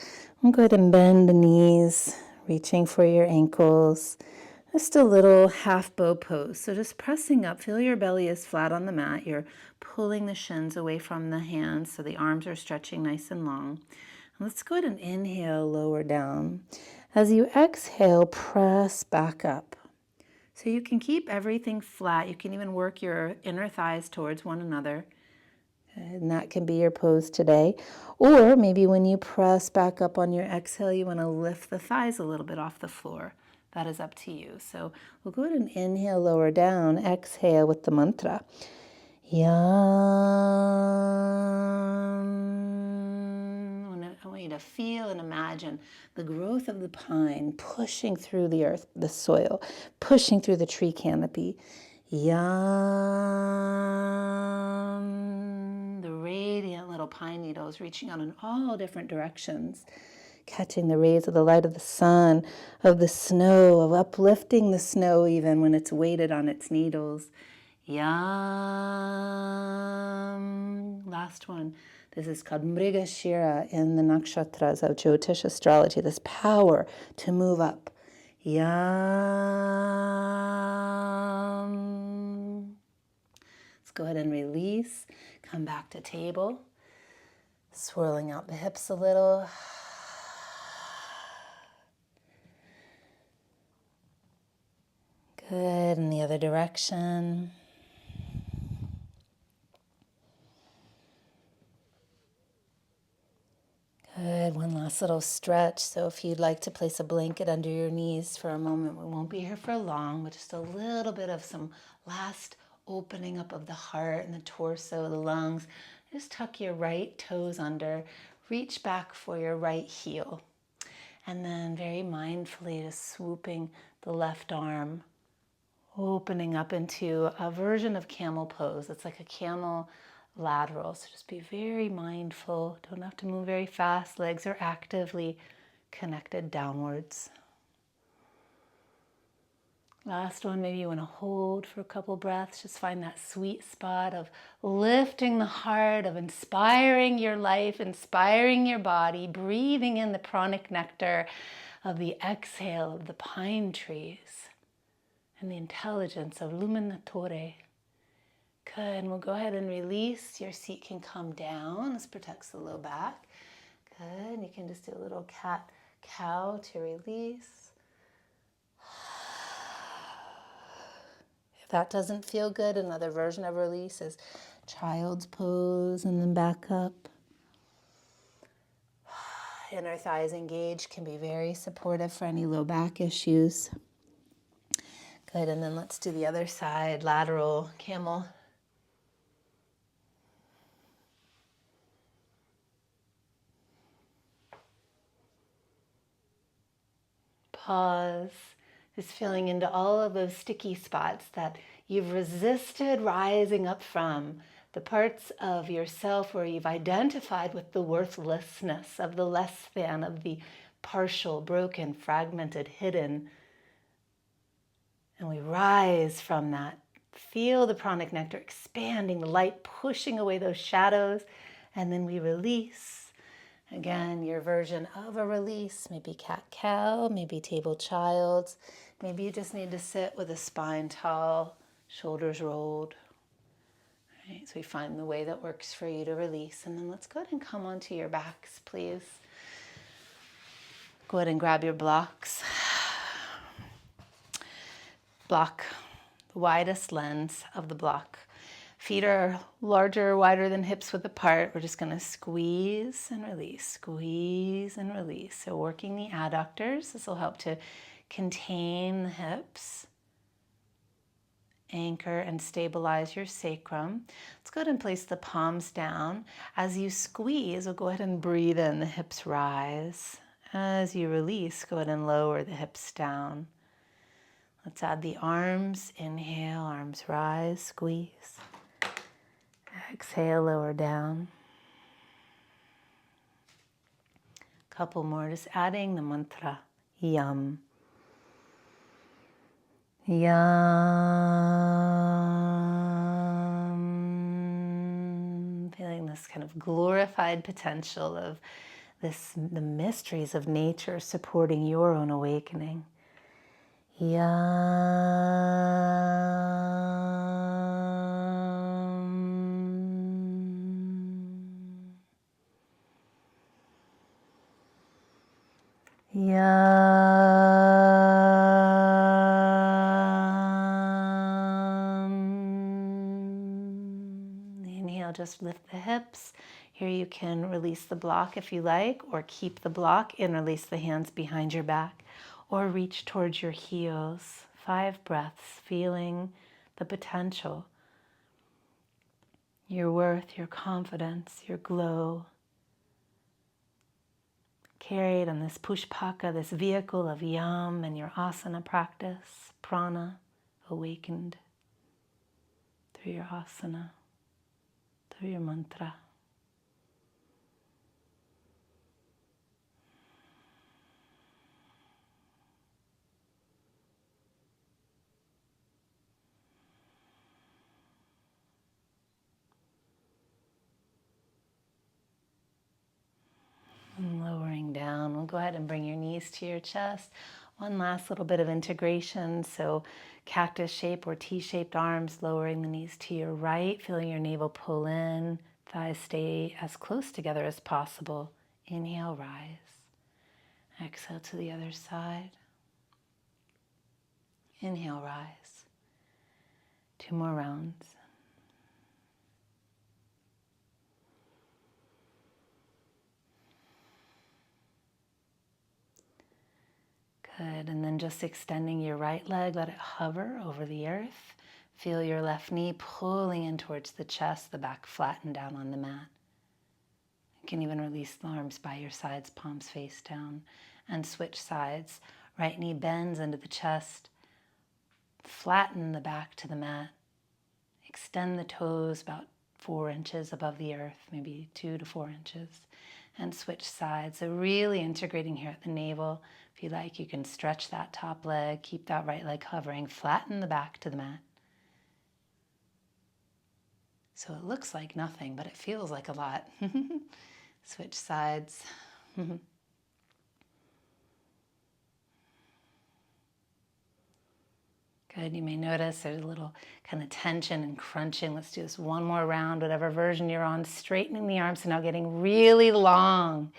We'll go ahead and bend the knees, reaching for your ankles. Just a little half bow pose. So just pressing up, feel your belly is flat on the mat. You're pulling the shins away from the hands so the arms are stretching nice and long. And let's go ahead and inhale, lower down. As you exhale, press back up. So you can keep everything flat. You can even work your inner thighs towards one another. And that can be your pose today. Or maybe when you press back up on your exhale, you want to lift the thighs a little bit off the floor. That is up to you. So we'll go ahead and inhale, lower down, exhale with the mantra. Yam. I want you to feel and imagine the growth of the pine pushing through the earth, the soil, pushing through the tree canopy. Yam. The radiant little pine needles reaching out in all different directions, catching the rays of the light of the sun, of the snow, of uplifting the snow even when it's weighted on its needles. Yam. Last one. This is called Mrigashira in the nakshatras of Jyotish astrology, this power to move up. Yam. Let's go ahead and release. Come back to table. Swirling out the hips a little. Good, in the other direction. Good, one last little stretch. So if you'd like to place a blanket under your knees for a moment, we won't be here for long, but just a little bit of some last opening up of the heart and the torso, the lungs. Just tuck your right toes under, reach back for your right heel. And then very mindfully just swooping the left arm, opening up into a version of camel pose. It's like a camel lateral. So just be very mindful. Don't have to move very fast. Legs are actively connected downwards. Last one, maybe you want to hold for a couple breaths. Just find that sweet spot of lifting the heart, of inspiring your life, inspiring your body, breathing in the pranic nectar of the exhale of the pine trees and the intelligence of Luminatore. Good, and we'll go ahead and release. Your seat can come down. This protects the low back. Good, you can just do a little cat-cow to release. If that doesn't feel good, another version of release is child's pose and then back up. Inner thighs engaged can be very supportive for any low back issues. Good, and then let's do the other side, lateral camel. Pause, just feeling into all of those sticky spots that you've resisted rising up from, the parts of yourself where you've identified with the worthlessness of the less than, of the partial, broken, fragmented, hidden. And we rise from that. Feel the pranic nectar expanding, the light pushing away those shadows, and then we release. Again, your version of a release, maybe cat-cow, maybe table child's. Maybe you just need to sit with a spine tall, shoulders rolled. All right, so we find the way that works for you to release. And then let's go ahead and come onto your backs, please. Go ahead and grab your blocks. Block, the widest lens of the block. Feet are larger, wider than hips width apart. We're just going to squeeze and release, squeeze and release. So working the adductors. This will help to contain the hips, anchor and stabilize your sacrum. Let's go ahead and place the palms down. As you squeeze, we'll go ahead and breathe in, the hips rise. As you release, go ahead and lower the hips down. Let's add the arms. Inhale, arms rise, squeeze. Exhale, lower down. Couple more, just adding the mantra, Yam. Yam. this kind of glorified potential of the mysteries of nature supporting your own awakening. Inhale, just lift the hips. Here you can release the block if you like, or keep the block and release the hands behind your back, or reach towards your heels. 5 breaths, feeling the potential, your worth, your confidence, your glow, carried on this pushpaka, this vehicle of yam and your asana practice, prana, awakened through your asana, through your mantra. And lowering down, we'll go ahead and bring your knees to your chest. One last little bit of integration. So cactus shape or T-shaped arms, lowering the knees to your right, feeling your navel pull in, thighs stay as close together as possible. Inhale, rise. Exhale to the other side. Inhale, rise. 2 more rounds. Good, and then just extending your right leg, let it hover over the earth. Feel your left knee pulling in towards the chest, the back flattened down on the mat. You can even release the arms by your sides, palms face down, and switch sides. Right knee bends into the chest, flatten the back to the mat. Extend the toes about 4 inches above the earth, maybe 2 to 4 inches, and switch sides. So really integrating here at the navel. If you like, you can stretch that top leg, keep that right leg hovering, flatten the back to the mat. So it looks like nothing, but it feels like a lot. Switch sides. Good, you may notice there's a little kind of tension and crunching. Let's do this one more round, whatever version you're on, straightening the arms, so now getting really long.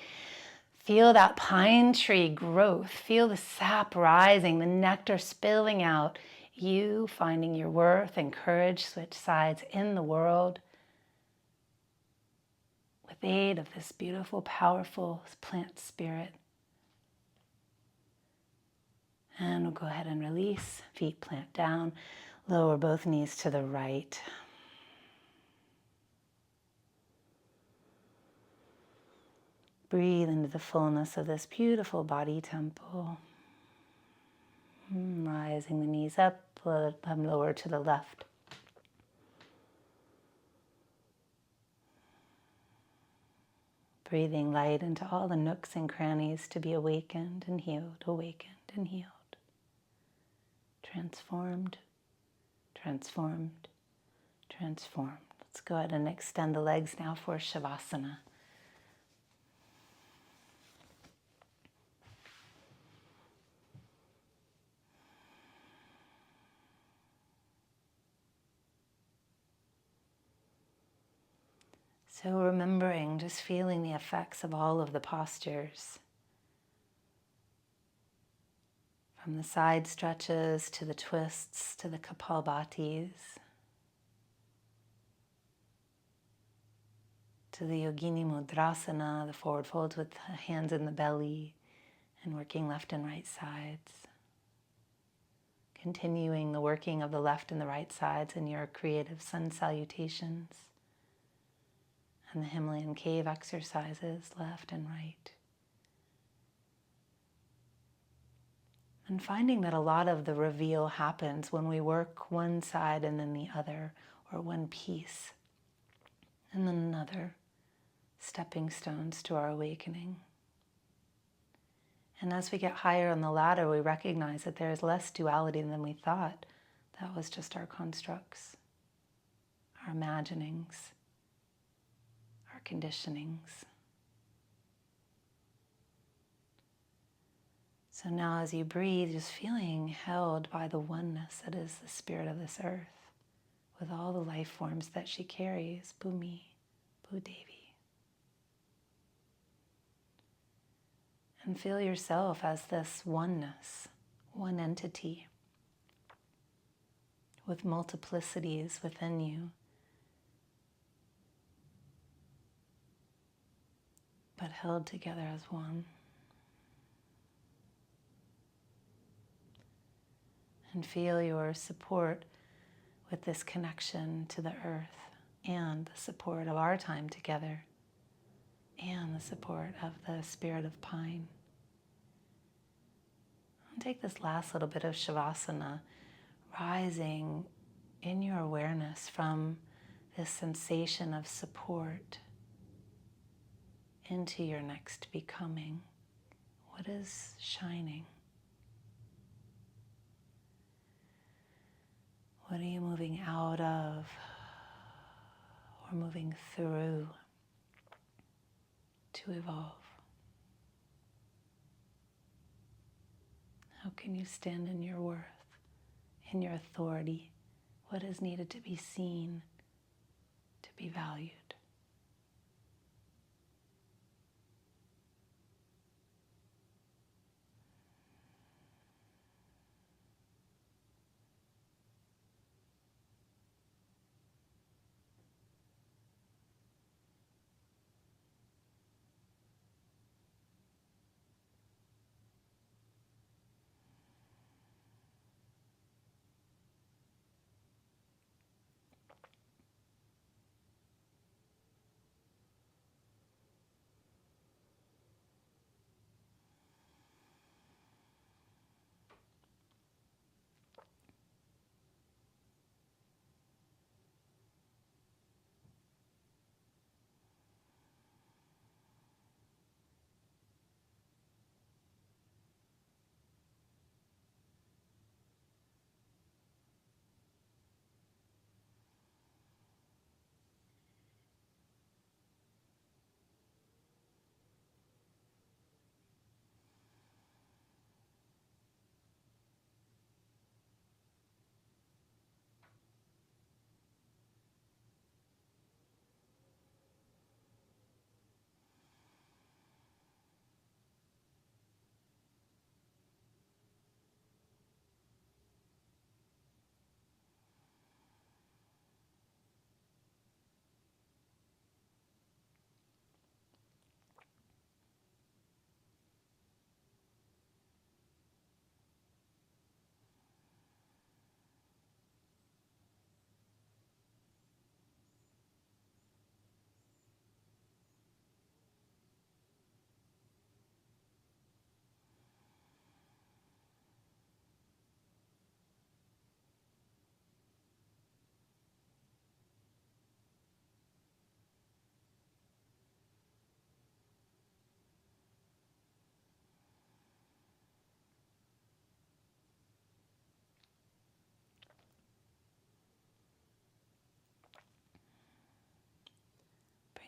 Feel that pine tree growth. Feel the sap rising, the nectar spilling out. You finding your worth and courage, switch sides in the world with aid of this beautiful, powerful plant spirit. And we'll go ahead and release. Feet plant down. Lower both knees to the right. Breathe into the fullness of this beautiful body temple. Rising the knees up, let them lower to the left. Breathing light into all the nooks and crannies to be awakened and healed, awakened and healed. Transformed, transformed, transformed. Let's go ahead and extend the legs now for Shavasana. So remembering, just feeling the effects of all of the postures. From the side stretches to the twists to the Kapalbhatis, to the Yogini Mudrasana, the forward folds with the hands in the belly and working left and right sides. Continuing the working of the left and the right sides in your creative sun salutations and the Himalayan cave exercises, left and right. And finding that a lot of the reveal happens when we work one side and then the other, or one piece and then another, stepping stones to our awakening. And as we get higher on the ladder, we recognize that there is less duality than we thought. That was just our constructs, our imaginings, conditionings. So now as you breathe, just feeling held by the oneness that is the spirit of this earth, with all the life forms that she carries, Bhumi, Bhudevi. And feel yourself as this oneness, one entity, with multiplicities within you, but held together as one. And feel your support with this connection to the earth, and the support of our time together, and the support of the spirit of pine. And take this last little bit of Shavasana, rising in your awareness from this sensation of support into your next becoming. What is shining? What are you moving out of or moving through to evolve? How can you stand in your worth, in your authority? What is needed to be seen, to be valued?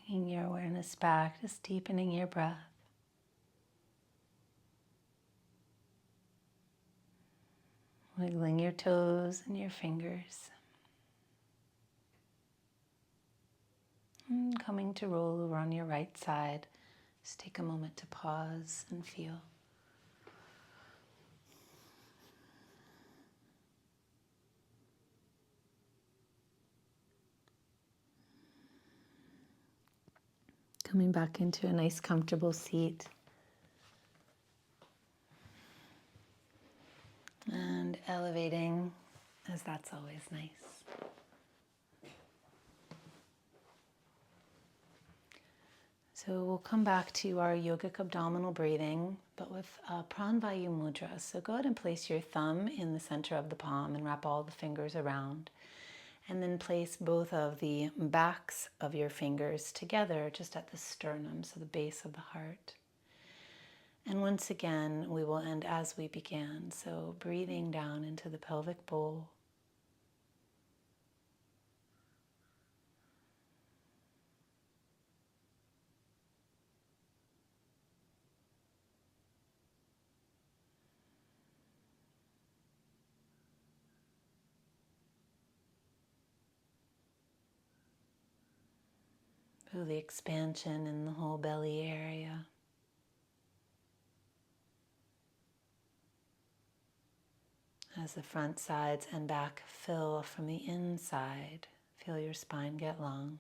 Bringing your awareness back, just deepening your breath. Wiggling your toes and your fingers. And coming to roll over on your right side. Just take a moment to pause and feel. Coming back into a nice comfortable seat. And elevating, as that's always nice. So we'll come back to our yogic abdominal breathing, but with Pran Vayu Mudra. So go ahead and place your thumb in the center of the palm and wrap all the fingers around. And then place both of the backs of your fingers together just at the sternum, so the base of the heart. And once again, we will end as we began. So breathing down into the pelvic bowl. Feel the expansion in the whole belly area. As the front, sides, and back fill from the inside, feel your spine get long.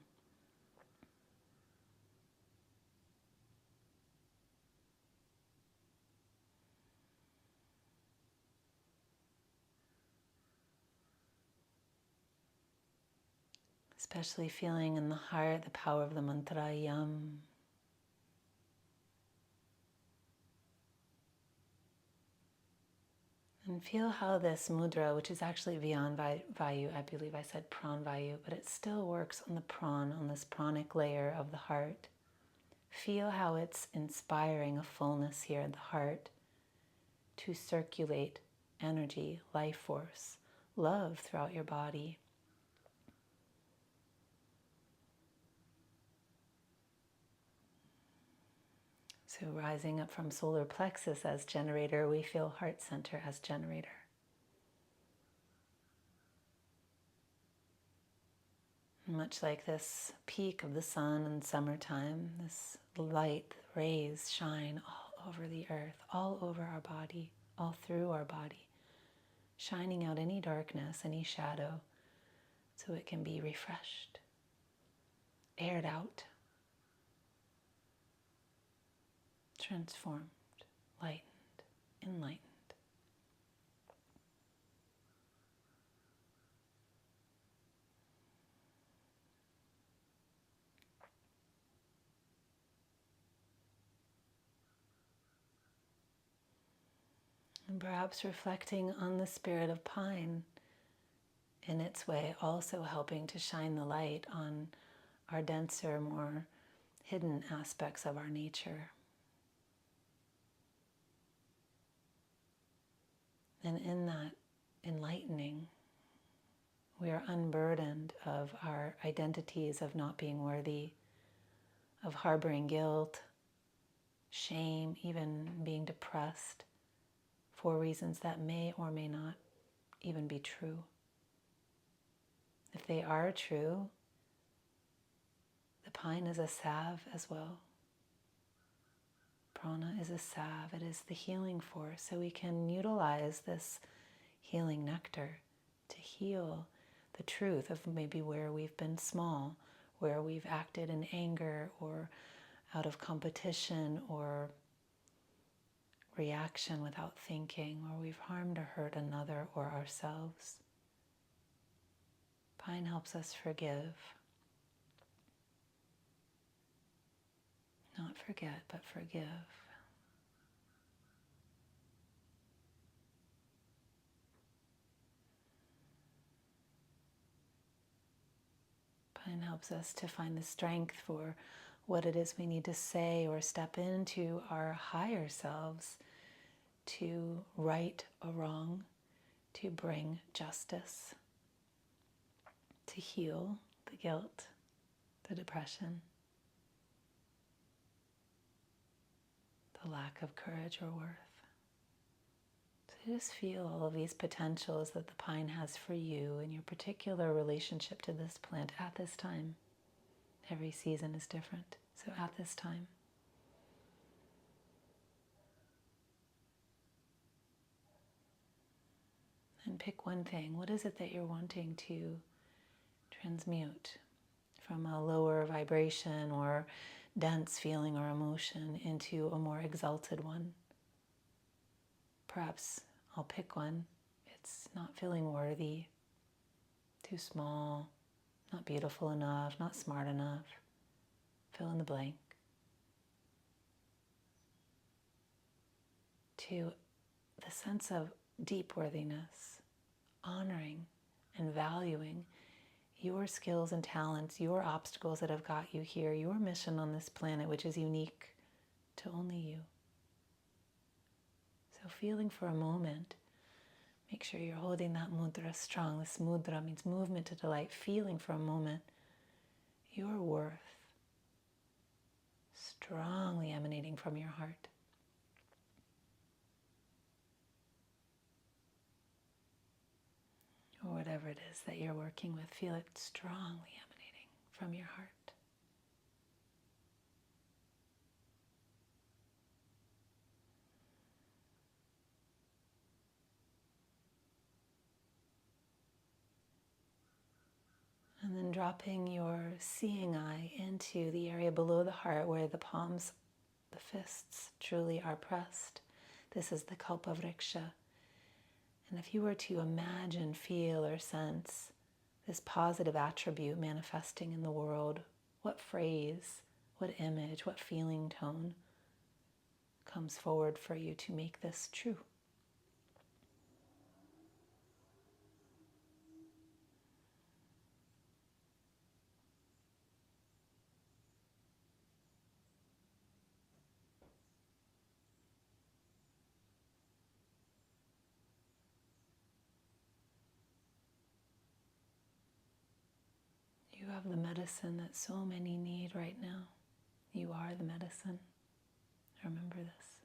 Especially feeling in the heart the power of the mantra Yam. And feel how this mudra, which is actually beyond Vayu, I believe I said Pran Vayu, but it still works on the Pran, on this pranic layer of the heart. Feel how it's inspiring a fullness here in the heart to circulate energy, life force, love throughout your body. So rising up from solar plexus as generator, we feel heart center as generator. Much like this peak of the sun in summertime, this light, rays shine all over the earth, all over our body, all through our body, shining out any darkness, any shadow, so it can be refreshed, aired out, transformed, lightened, enlightened. And perhaps reflecting on the spirit of pine in its way, also helping to shine the light on our denser, more hidden aspects of our nature. And in that enlightening, we are unburdened of our identities of not being worthy, of harboring guilt, shame, even being depressed for reasons that may or may not even be true. If they are true, the pine is a salve as well. Prana is a salve. It is the healing force. So we can utilize this healing nectar to heal the truth of maybe where we've been small, where we've acted in anger or out of competition or reaction without thinking, or we've harmed or hurt another or ourselves. Pine helps us forgive. Not forget, but forgive. Pine helps us to find the strength for what it is we need to say or step into our higher selves to right a wrong, to bring justice, to heal the guilt, the depression, the lack of courage or worth. So just feel all of these potentials that the pine has for you in your particular relationship to this plant at this time. Every season is different, so at this time. And pick one thing. What is it that you're wanting to transmute from a lower vibration or dense feeling or emotion into a more exalted one? Perhaps I'll pick one. It's not feeling worthy, too small, not beautiful enough, not smart enough. Fill in the blank. To the sense of deep worthiness, honoring and valuing your skills and talents, your obstacles that have got you here, your mission on this planet, which is unique to only you. So feeling for a moment, make sure you're holding that mudra strong. This mudra means movement to delight. Feeling for a moment your worth strongly emanating from your heart. Or whatever it is that you're working with, feel it strongly emanating from your heart. dropping your seeing eye into the area below the heart where the palms, the fists truly are pressed. This is the Kalpavriksha. And if you were to imagine, feel, or sense this positive attribute manifesting in the world, what phrase, what image, what feeling tone comes forward for you to make this true? You have the medicine that so many need right now. You are the medicine. Remember this.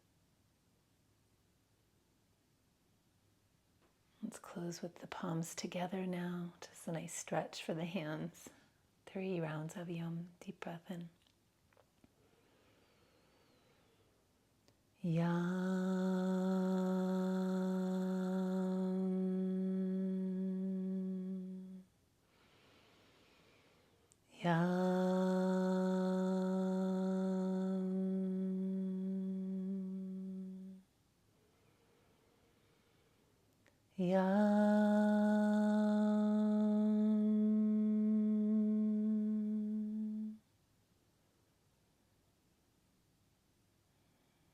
Let's close with the palms together now. Just a nice stretch for the hands. 3 rounds of Yum. Deep breath in. Yum. Yum. Yum.